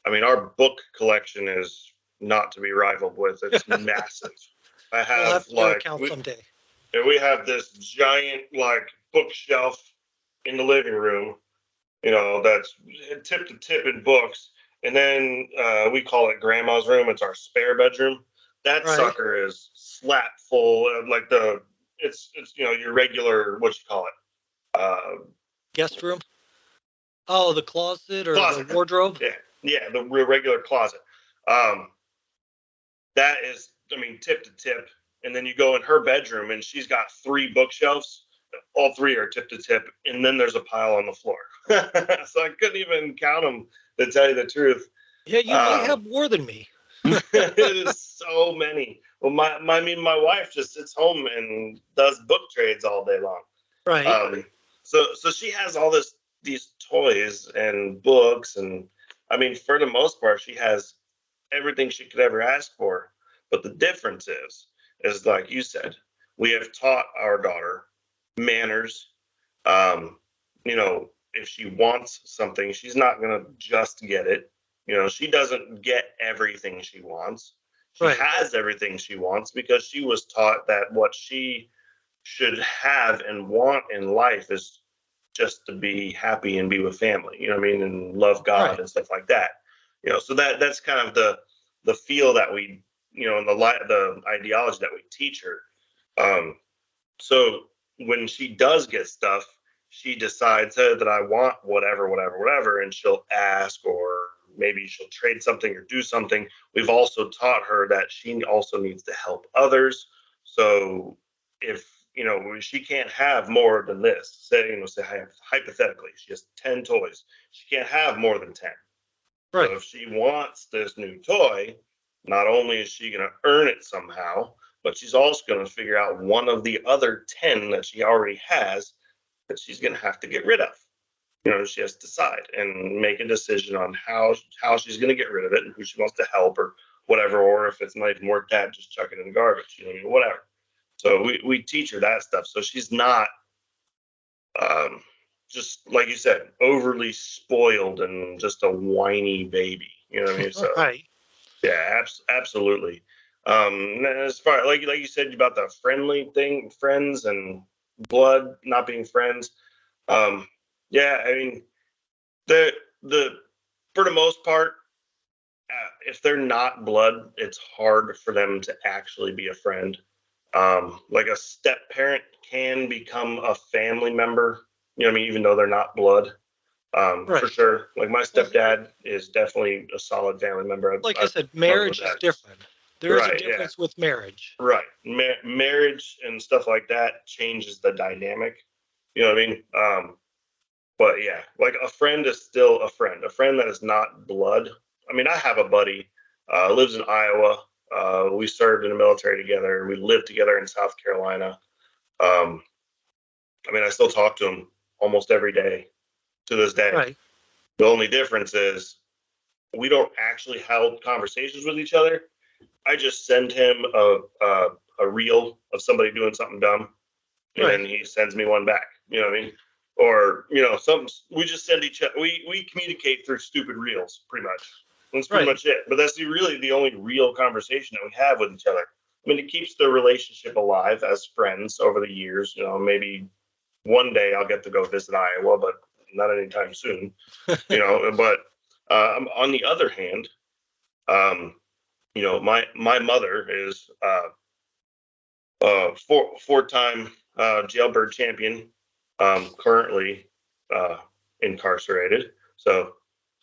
I mean, our book collection is not to be rivaled with. It's massive. I we'll have have to do a like count someday. we have this giant like bookshelf in the living room. You know, that's tip to tip in books. And then we call it grandma's room. It's our spare bedroom. That Right. sucker is slap full of like it's you know your regular what you call it Guest room. Oh, the closet or the closet. wardrobe. Yeah, yeah, the real regular closet. Um, that is, I mean, tip to tip. And then you go in her bedroom and she's got three bookshelves. All three are tip to tip, and then there's a pile on the floor. So I couldn't even count them to tell you the truth. Yeah, you might Um, have more than me. it is so many. Well, I mean, my wife just sits home and does book trades all day long. Right. So she has all these toys and books, and I mean, for the most part, she has everything she could ever ask for. But the difference is like you said, we have taught our daughter manners. Um, you know, if she wants something, she's not gonna just get it. You know, she doesn't get everything she wants. She Right. has everything she wants because she was taught that what she should have and want in life is just to be happy and be with family, you know what I mean, and love God Right. and stuff like that. You know, so that's kind of the feel that we, you know, and the ideology that we teach her. So when she does get stuff, she decides, hey, that I want whatever, whatever, whatever, and she'll ask, or maybe she'll trade something or do something. We've also taught her that she also needs to help others. So if you know she can't have more than this, say hypothetically, she has 10 toys, she can't have more than 10. So Right. if she wants this new toy, not only is she going to earn it somehow, but she's also going to figure out one of the other 10 that she already has that she's going to have to get rid of. You know, she has to decide and make a decision on how she's going to get rid of it and who she wants to help or whatever, or if it's not even worth that, just chuck it in the garbage, you know, whatever. So we teach her that stuff. So she's not um, just like you said, overly spoiled and just a whiny baby. You know what I mean? So Right. yeah, absolutely. As far like you said about the friendly thing, friends and blood not being friends. Um, yeah, I mean the for the most part, if they're not blood, it's hard for them to actually be a friend. Like a step parent can become a family member. You know what I mean? Even though they're not blood, for Right. sure. Like my Well, stepdad is definitely a solid family member. like I I've said, known my marriage is dad. different. There is a Right. Yeah. difference with marriage. Right. Marriage and stuff like that changes the dynamic. You know what I mean? But yeah, like a friend is still a friend. A friend that is not blood. I mean, I have a buddy, lives in Iowa. We served in the military together. We lived together in South Carolina. Um, I mean, I still talk to him almost every day to this day. Right. The only difference is we don't actually have conversations with each other. I just send him a reel of somebody doing something dumb, and Right. then he sends me one back. You know what I mean? Or you know, some we just send each other. We communicate through stupid reels, pretty much. That's pretty Right. much it. But that's really the only real conversation that we have with each other. I mean, it keeps the relationship alive as friends over the years. Maybe one day I'll get to go visit Iowa, but not anytime soon. But on the other hand, my mother is four-time jailbird champion, currently incarcerated. So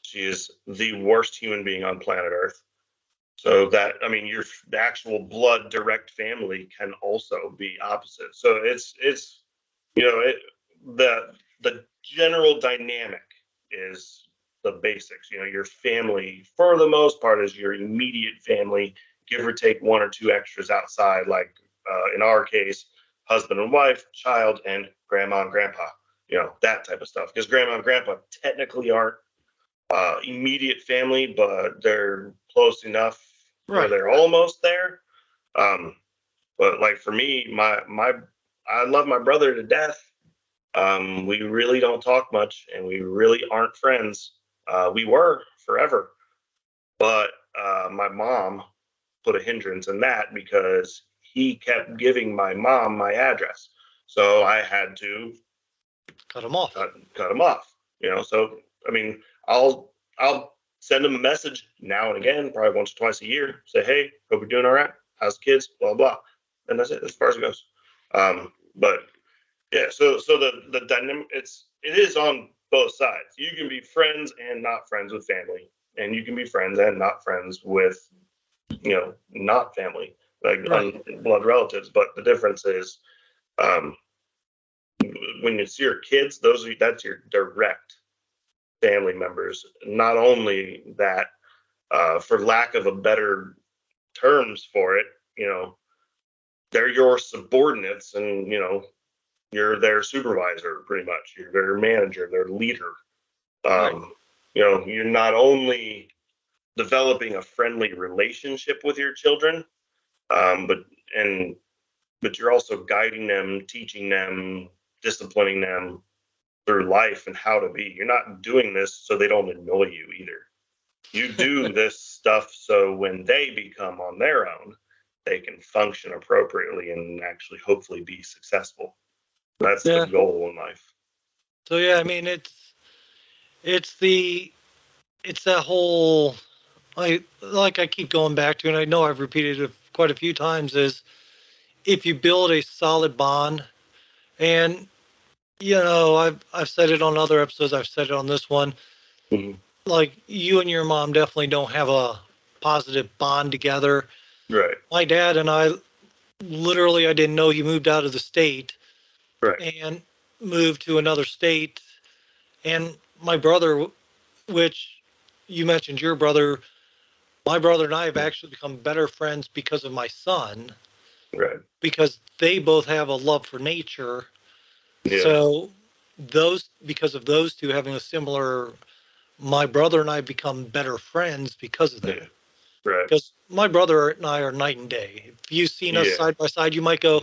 she is the worst human being on planet Earth. So the actual blood direct family can also be opposite. So it's the general dynamic is the basics. Your family for the most part is your immediate family, give or take one or two extras outside, like in our case, husband and wife, child, and grandma and grandpa. That type of stuff. Because grandma and grandpa technically aren't immediate family, but they're close enough where they're almost there. But like for me, I love my brother to death. We really don't talk much, and we really aren't friends. We were forever, but my mom put a hindrance in that because he kept giving my mom my address, so I had to cut him off. Cut him off. So I mean, I'll send him a message now and again, probably once or twice a year. Say, hey, hope you're doing all right. How's the kids? Blah blah. And that's it as far as it goes. But yeah, so the dynamic it is on both sides. You can be friends and not friends with family, and you can be friends and not friends with not family, like blood relatives. But the difference is when it's your kids, that's your direct family members. Not only that, for lack of a better terms for it, they're your subordinates, and you're their supervisor pretty much. You're their manager, their leader. You're not only developing a friendly relationship with your children, but you're also guiding them, teaching them, disciplining them through life and how to be. You're not doing this so they don't annoy you either. You do this stuff so when they become on their own, they can function appropriately and actually hopefully be successful. That's the goal in life. So yeah, I mean it's that whole like I keep going back to, and I know I've repeated it quite a few times, is if you build a solid bond, and I've said it on other episodes, I've said it on this one, like you and your mom definitely don't have a positive bond together. Right. My dad and I, literally, I didn't know he moved out of the state and moved to another state. And my brother, which you mentioned your brother, my brother and I have actually become better friends because of my son. Right. Because they both have a love for nature. Yeah. So because of those two having a similar, my brother and I become better friends because of that. Yeah. Right. Because my brother and I are night and day. If you've seen us side by side, you might go,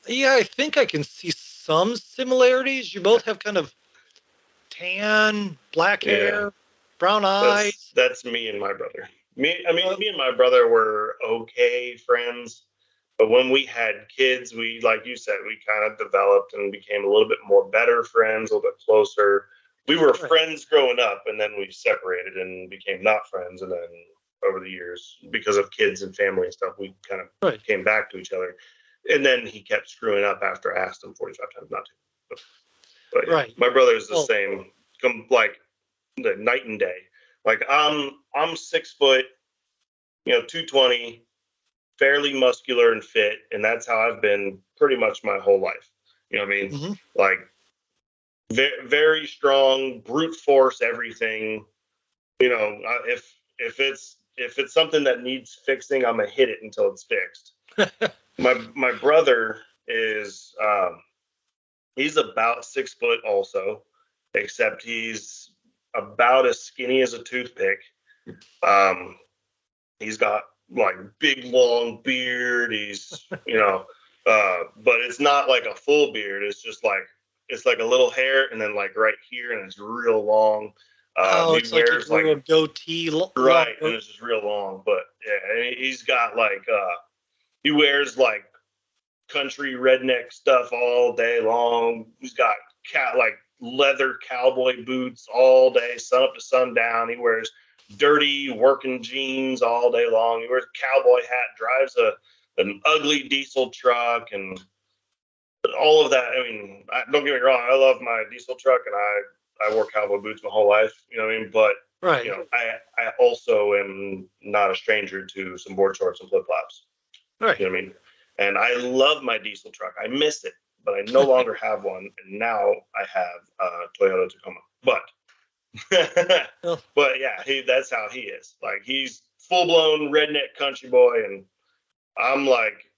yeah, I think I can see some similarities. You both have kind of tan, black hair, brown eyes. That's me and my brother. Me and my brother were okay friends, but when we had kids, we, like you said, we kind of developed and became a little bit more better friends, a little bit closer. We were friends growing up, and then we separated and became not friends, and then over the years, because of kids and family and stuff, we kind of came back to each other. And then he kept screwing up after I asked him 45 times not to. But yeah, my brother is the same, like the night and day. Like I'm 6 foot, 220, fairly muscular and fit, and that's how I've been pretty much my whole life. You know what I mean? Like very, very strong, brute force everything. If it's something that needs fixing, I'm gonna hit it until it's fixed. My brother is he's about 6 foot also, except he's about as skinny as a toothpick. He's got like big long beard. He's but it's not like a full beard. It's just like a little hair, and then like right here, and it's real long. It's like he grew a goatee. Right, and it's just real long. But yeah, he's got like He wears like country redneck stuff all day long. He's got like leather cowboy boots all day, sun up to sundown. He wears dirty working jeans all day long. He wears a cowboy hat, drives an ugly diesel truck, and all of that. I mean, don't get me wrong. I love my diesel truck, and I wore cowboy boots my whole life. You know what I mean? But Right. you know, I also am not a stranger to some board shorts and flip flops. Right. You know what I mean? And I love my diesel truck. I miss it, but I no longer have one. And now I have a Toyota Tacoma. But, Well, but yeah, that's how he is. Like, he's full blown redneck country boy. And I'm like,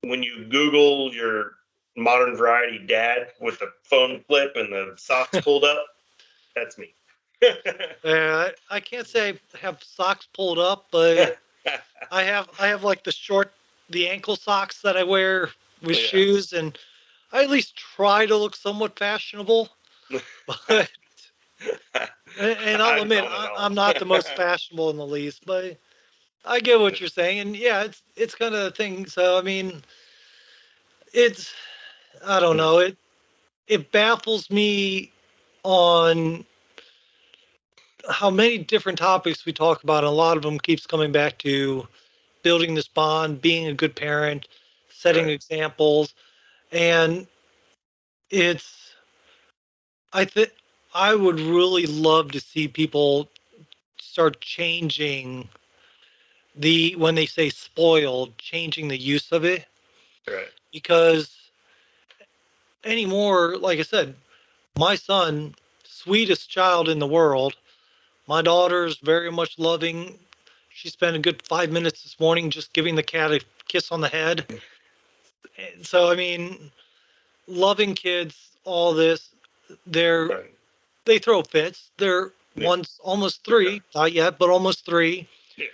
when you Google your modern variety dad with the phone flip and the socks pulled up, that's me. I can't say I have socks pulled up, but I have like the ankle socks that I wear with Yeah. shoes, and I at least try to look somewhat fashionable. But and I'll admit I'm not the most fashionable in the least, but I get what you're saying, and yeah, it's kind of a thing. So I mean, I don't know, it baffles me on how many different topics we talk about, and a lot of them keeps coming back to building this bond, being a good parent, setting Right. examples, and it's I think I would really love to see people start changing when they say spoiled, changing the use of it, Right. because anymore, like I said, my son, sweetest child in the world. My daughter's very much loving. She spent a good 5 minutes this morning just giving the cat a kiss on the head. So I mean, loving kids, all this, Right. they throw fits. They're Yeah. one's almost 3, not yet, but almost 3. Yeah.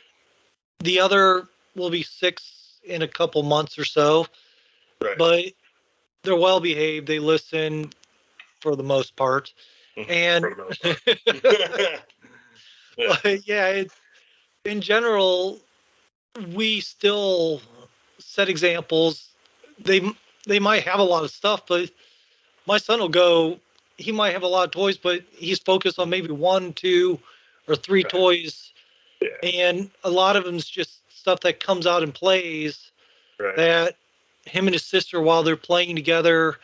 The other will be 6 in a couple months or so. Right. But they're well behaved. They listen for the most part. And For the most part. Yeah. but yeah, in general, we still set examples. They they might have a lot of stuff, but my son will go. He might have a lot of toys, but he's focused on maybe 1, 2, or 3 Right. toys, Yeah. and a lot of them's just stuff that comes out and plays. Right. That him and his sister, while they're playing together,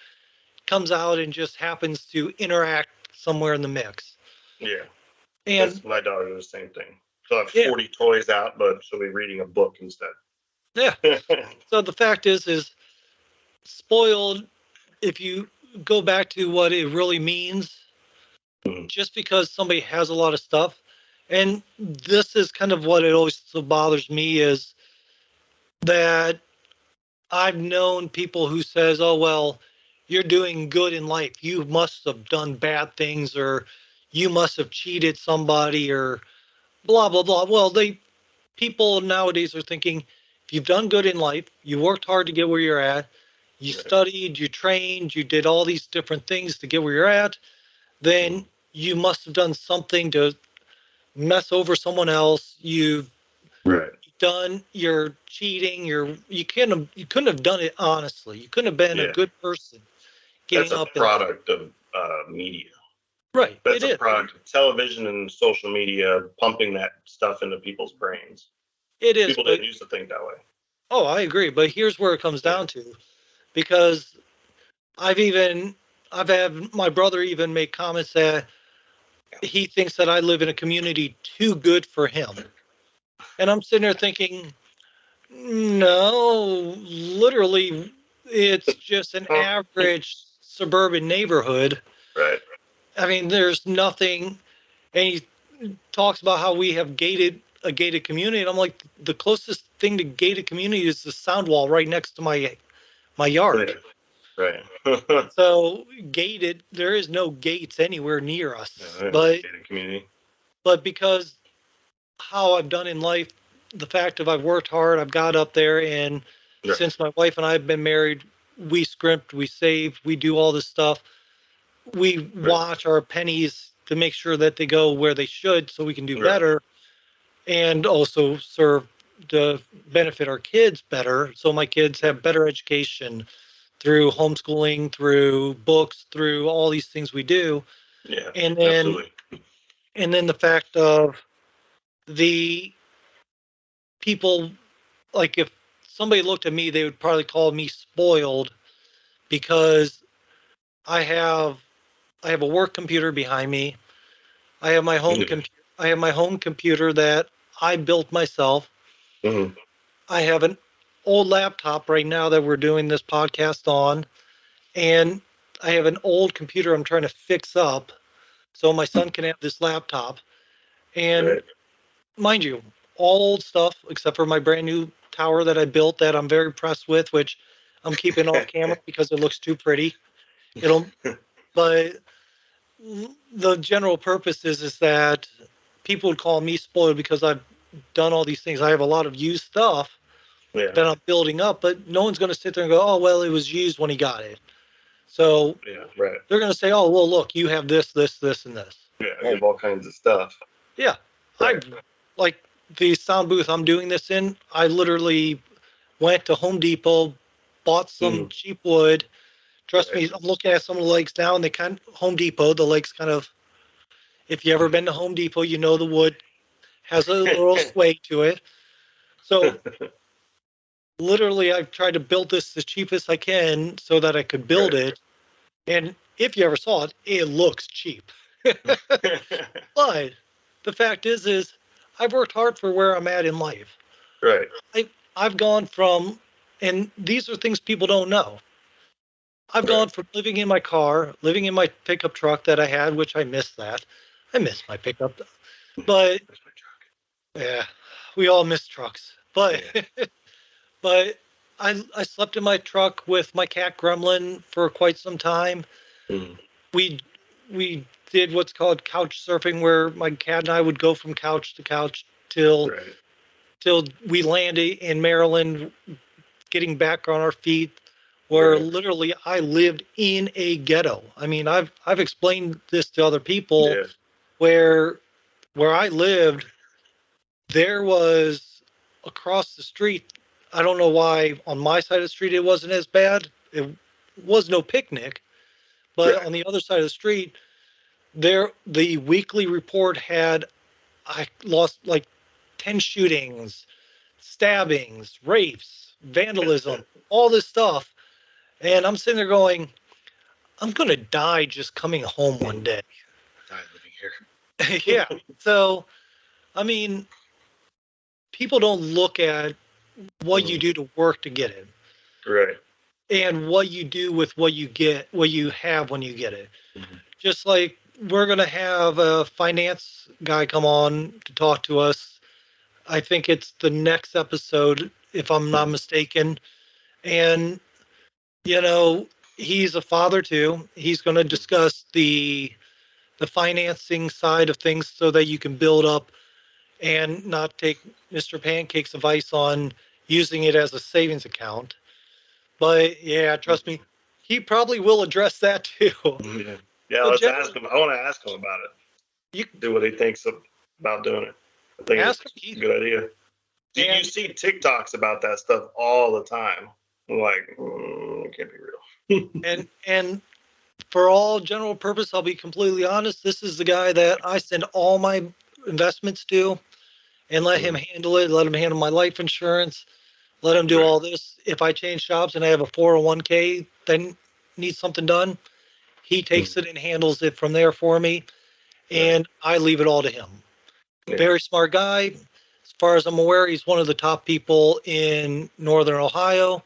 comes out and just happens to interact somewhere in the mix. Yeah. And my daughter does the same thing. She'll have Yeah. 40 toys out, but she'll be reading a book instead. yeah, so the fact is spoiled. If you go back to what it really means, Mhm. just because somebody has a lot of stuff, and this is kind of what it always so bothers me is that I've known people who says, "Oh well, you're doing good in life. You must have done bad things, or you must have cheated somebody, or blah blah blah." Well, people nowadays are thinking, if you've done good in life, you worked hard to get where you're at, you Right. studied, you trained, you did all these different things to get where you're at, then you must have done something to mess over someone else. You've Right. you're cheating, you couldn't have done it honestly. You couldn't have been a Yeah. good person That's getting a up product of media. right. That's It a is. product of television and social media pumping that stuff into people's brains. It is, People but didn't used to think that way. oh, I agree. But here's where it comes down to, because I've even I've had my brother even make comments that he thinks that I live in a community too good for him. And I'm sitting there thinking, no, literally, it's just an average suburban neighborhood. Right. I mean, there's nothing. And he talks about how we have a gated community. And I'm like, the closest thing to gated community is the sound wall right next to my yard. Right. So gated, there is no gates anywhere near us. Gated community. But because how I've done in life, the fact of I've worked hard, I've got up there, and Right. since my wife and I have been married, we scrimp, we save, we do all this stuff. We watch our pennies to make sure that they go where they should so we can do Right. better, and also serve to benefit our kids better, so my kids have better education through homeschooling, through books, through all these things we do. Yeah, And then absolutely. and then the fact of the people, like if somebody looked at me, they would probably call me spoiled because I have I have a work computer behind me. I have my home Yeah. computer. I have my home computer that I built myself. Mhm. I have an old laptop right now that we're doing this podcast on, and I have an old computer I'm trying to fix up so my son can have this laptop. And Right. mind you, all old stuff except for my brand new tower that I built that I'm very impressed with, which I'm keeping off camera because it looks too pretty. It'll, but the general purpose is that people would call me spoiled because I've done all these things. I have a lot of used stuff Yeah. that I'm building up, but no one's going to sit there and go, "Oh, well, it was used when he got it." So Yeah. Right. they're going to say, "Oh, well, look, you have this, this, this, and this." Yeah. I have all kinds of stuff. Yeah, Right. I like the sound booth I'm doing this in. I literally went to Home Depot, bought some cheap wood. Trust Right. me, I'm looking at some of the lakes now, and they kind of Home Depot. The lakes kind of. If you ever been to Home Depot, you know the wood has a little sway to it. So literally, I've tried to build this as cheap as I can so that I could build Right. it. And if you ever saw it, it looks cheap. But the fact is I've worked hard for where I'm at in life. Right. I've gone from, and these are things people don't know. I've Right. gone from living in my car, living in my pickup truck that I had, which I miss that. I miss my pickup, but That's my truck. yeah, we all miss trucks. But Yeah. but I slept in my truck with my cat Gremlin for quite some time. Mhm. We we did what's called couch surfing, where my cat and I would go from couch to couch Right. till we landed in Maryland, getting back on our feet. Where Right. literally I lived in a ghetto. I mean, I've explained this to other people Yeah. where I lived, there was across the street. I don't know why on my side of the street it wasn't as bad. It was no picnic, but Right. on the other side of the street, there the weekly report had I lost like 10 shootings, stabbings, rapes, vandalism, all this stuff. And I'm sitting there going, I'm gonna die just coming home one day. Die living here. Yeah. So I mean, people don't look at what you Mhm. do to work to get it Right. and what you do with what you get, what you have when you get it. Mhm. Just like we're going to have a finance guy come on to talk to us. I think it's the next episode, if I'm not Mhm. mistaken. And, you know, he's a father too. He's going to discuss the financing side of things so that you can build up and not take Mr. Pancake's advice on using it as a savings account. But yeah, trust me, he probably will address that too. Yeah. Yeah. But Let's ask generally, him. I want to ask him about it. you Do what he thinks about doing it. I think ask him. it's a good idea. Do you And see TikToks about that stuff all the time? I'm like, it can't be real. and for all general purpose, I'll be completely honest. This is the guy that I send all my investments to, and let him Mhm. handle it. Let him handle my life insurance. Let him do Right. all this. If I change jobs and I have a 401k that needs something done, he takes Mhm. it and handles it from there for me, Right. and I leave it all to him. Yeah. Very smart guy. As far as I'm aware, he's one of the top people in Northern Ohio.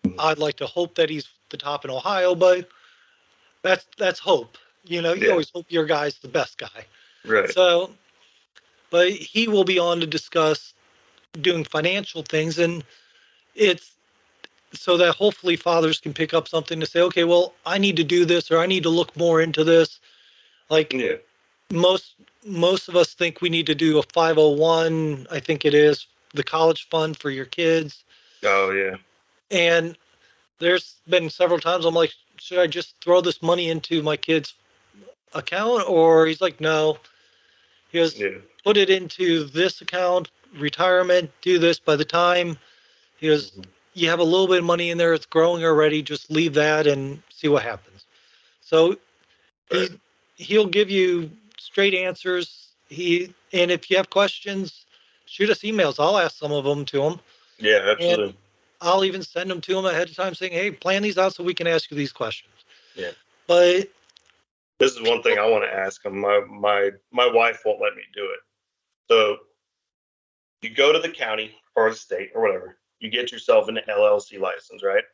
Mhm. I'd like to hope that he's the top in Ohio, but that's hope. You know, you Yeah. always hope your guy's the best guy. Right. So, but he will be on to discuss doing financial things, and it's so that hopefully fathers can pick up something to say, okay, well, I need to do this or I need to look more into this. Like Yeah. most most of us think we need to do a 501, I think it is, the college fund for your kids. Oh yeah. And there's been several times I'm like, should I just throw this money into my kid's account? Or he's like, no. He goes, Yeah. put it into this account retirement, do this. By the time he goes, you have a little bit of money in there, it's growing already, just leave that and see what happens. So he Right. he'll give you straight answers. And if you have questions, shoot us emails. I'll ask some of them to him, Yeah, and absolutely. I'll even send them to him ahead of time saying, hey, plan these out so we can ask you these questions. Yeah. But This is one thing I want to ask him. My wife won't let me do it. So you go to the county or the state or whatever. You get yourself an LLC license, right?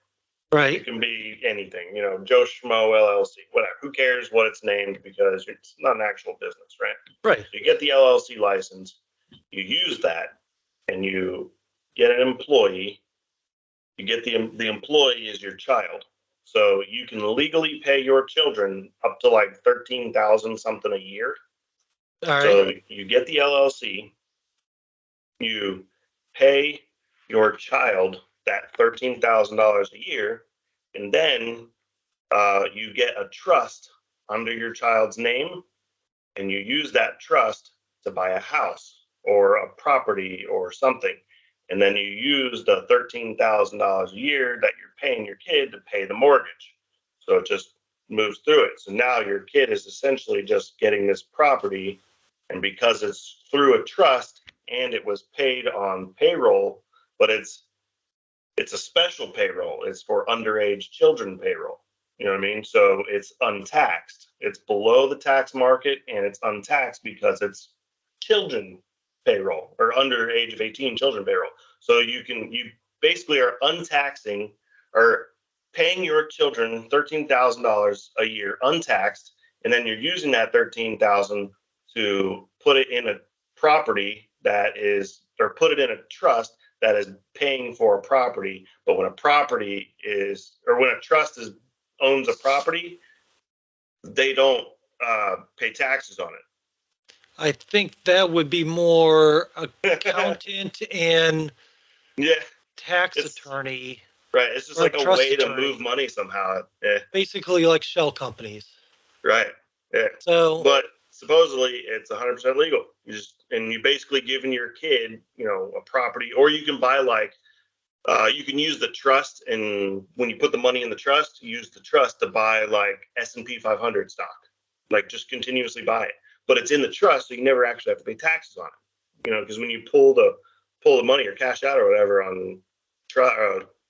right, It can be anything, Joe Schmo LLC, whatever. Who cares what it's named because it's not an actual business, right? right, So you get the LLC license, you use that, and you get an employee. You get the employee is your child, so you can legally pay your children up to like 13,000 something a year. all right, So you get the LLC, you pay your child that $13,000 a year, and then you get a trust under your child's name, and you use that trust to buy a house or a property or something. And then you use the $13,000 a year that you're paying your kid to pay the mortgage. So it just moves through it. So now your kid is essentially just getting this property. And because it's through a trust and it was paid on payroll, but it's a special payroll. It's for underage children payroll. You know what I mean? So it's untaxed. It's below the tax market and it's untaxed because it's children payroll or under age of 18 children payroll. So you basically are untaxing or paying your children $13,000 a year untaxed, and then you're using that 13,000 to put it in a property that is, or put it in a trust that is paying for a property. But when a property is, or when a trust owns a property, they don't pay taxes on it. I think that would be more accountant and Yeah, tax it's attorney, right. It's just or like a trust way to attorney, move money somehow. Yeah, basically like shell companies. right. Yeah, So but supposedly it's 100% legal. You basically giving your kid, a property, or you can buy like you can use the trust, and when you put the money in the trust, use the trust to buy like S&P 500 stock, like just continuously buy it. But it's in the trust, so you never actually have to pay taxes on it. Because when you pull the money or cash out or whatever on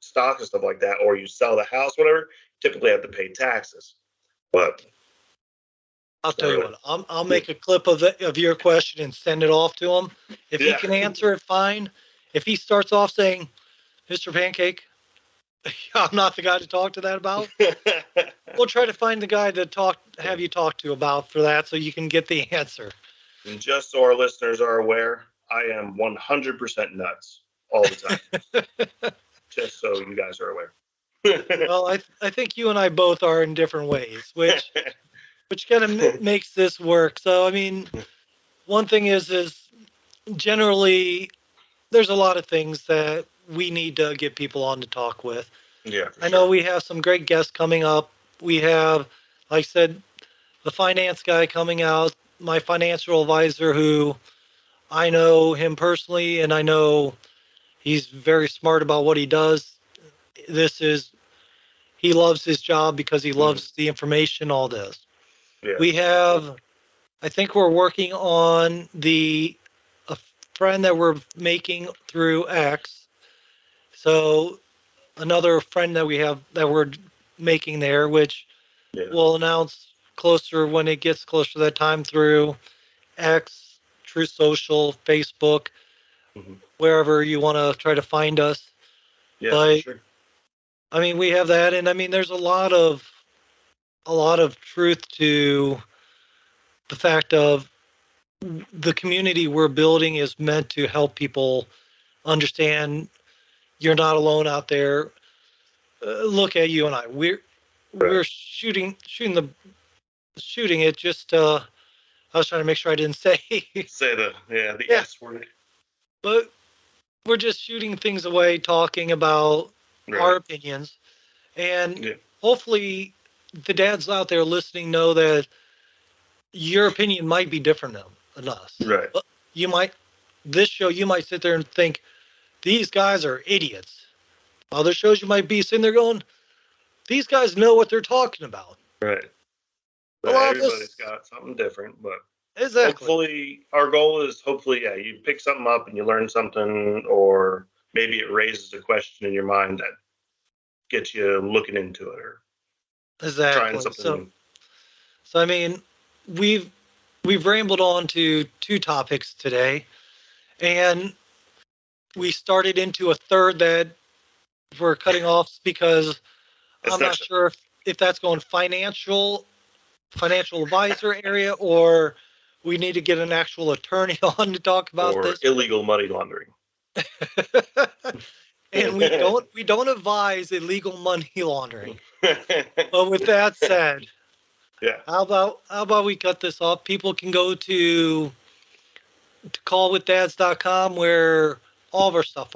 stock and stuff like that, or you sell the house, whatever, you typically have to pay taxes. But I'll tell you what, I'll make a clip of your question and send it off to him. If he Yeah. can answer it, fine. If he starts off saying, Mr. Pancake, I'm not the guy to talk to that about, we'll try to find the guy to have you talk to about for that so you can get the answer. And just so our listeners are aware, I am 100% nuts all the time. Just so you guys are aware. Well, I think you and I both are in different ways, which kind of makes this work. So, I mean, one thing is generally there's a lot of things that we need to get people on to talk with. Yeah, I know we have some great guests coming up. We have, like I said, the finance guy coming out, my financial advisor, who I know him personally, and I know he's very smart about what he does. He loves his job because he loves the information, all this. Yeah. We have, I think we're working on a friend that we're making through X. So another friend that we have that we're making there, which we'll announce closer when it gets closer to that time through X, True Social, Facebook, wherever you want to try to find us. Yeah, But sure. I mean, we have that, and I mean, there's a lot of truth to the fact of the community we're building is meant to help people understand you're not alone out there. Look at you and I. We're shooting it. Just I was trying to make sure I didn't say the S word. But we're just shooting things away, talking about our opinions, and hopefully the dads out there listening know that your opinion might be different than us. Right. But you might this show, you might sit there and think, these guys are idiots. Other shows, you might be sitting there going, these guys know what they're talking about. Right. A But lot of everybody's us, got something different, but exactly. hopefully our goal is yeah, you pick something up and you learn something, or maybe it raises a question in your mind that gets you looking into it or trying Exactly. something So, new. so I mean, we've rambled on to two topics today, and we started into a third that we're cutting off because It's I'm not not sure if that's going financial advisor area, or we need to get an actual attorney on to talk about or this. illegal money laundering. And we don't advise illegal money laundering. But with that said, Yeah. how about we cut this off? People can go to callwithdads.com where all of our stuff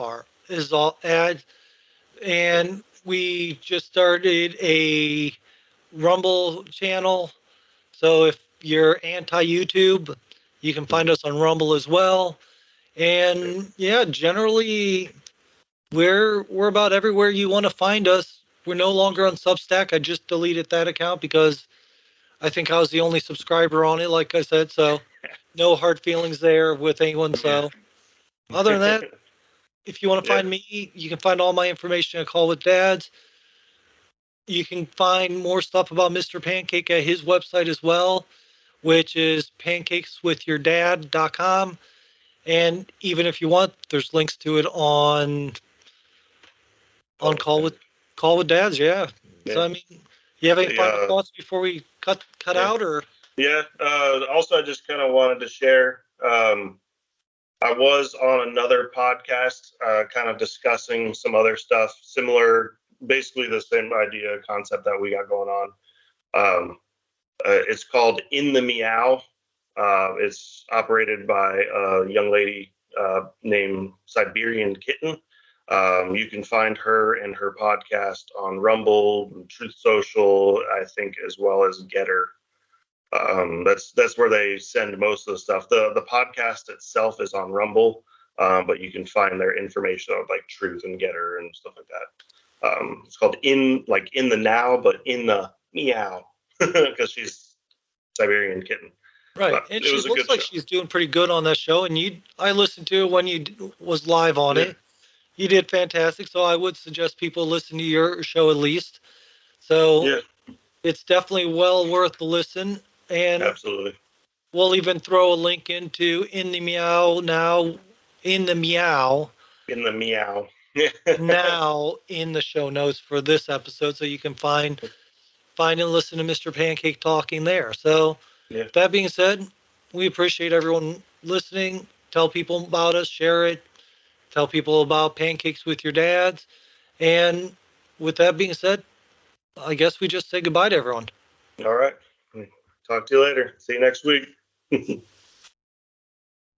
is all ads. And we just started a Rumble channel. So if you're anti YouTube, you can find us on Rumble as well. And yeah, generally we're about everywhere you want to find us. We're no longer on Substack. I just deleted that account because I think I was the only subscriber on it, like I said. So no hard feelings there with anyone. So other than that, if you want to Yeah. find me, you can find all my information at Call with Dads. You can find more stuff about Mr. Pancake at his website as well, which is pancakeswithyourdad.com. And even if you want, there's links to it on Call with Dads. Yeah. So Yeah. I mean, you have any The, final thoughts before we cut yeah. out, or? Yeah. Also, I just kind of wanted to share. I was on another podcast, kind of discussing some other stuff, similar, basically the same idea, concept that we got going on. It's called In the Meow. It's operated by a young lady named Siberian Kitten. You can find her and her podcast on Rumble, Truth Social, I think, as well as Getter. That's where they send most of the stuff. The podcast itself is on Rumble, but you can find their information on like Truth and Getter and stuff like that. It's called In the Now, but in the Meow, because she's Siberian Kitten. Right, But and it she was a looks good like show. she's doing pretty good on that show. And I listened to it when was live on Yeah. it. You did fantastic. So I would suggest people listen to your show at least. So Yeah, it's definitely well worth the listen. And absolutely. we'll even throw a link into In the Meow now, In the Meow In the Meow. now in the show notes for this episode, so you can find and listen to Mr. Pancake talking there. So Yeah. that being said, we appreciate everyone listening. Tell people about us, share it, tell people about Pancakes with your dads. And with that being said, I guess we just say goodbye to everyone. All right. Talk to you later. See you next week.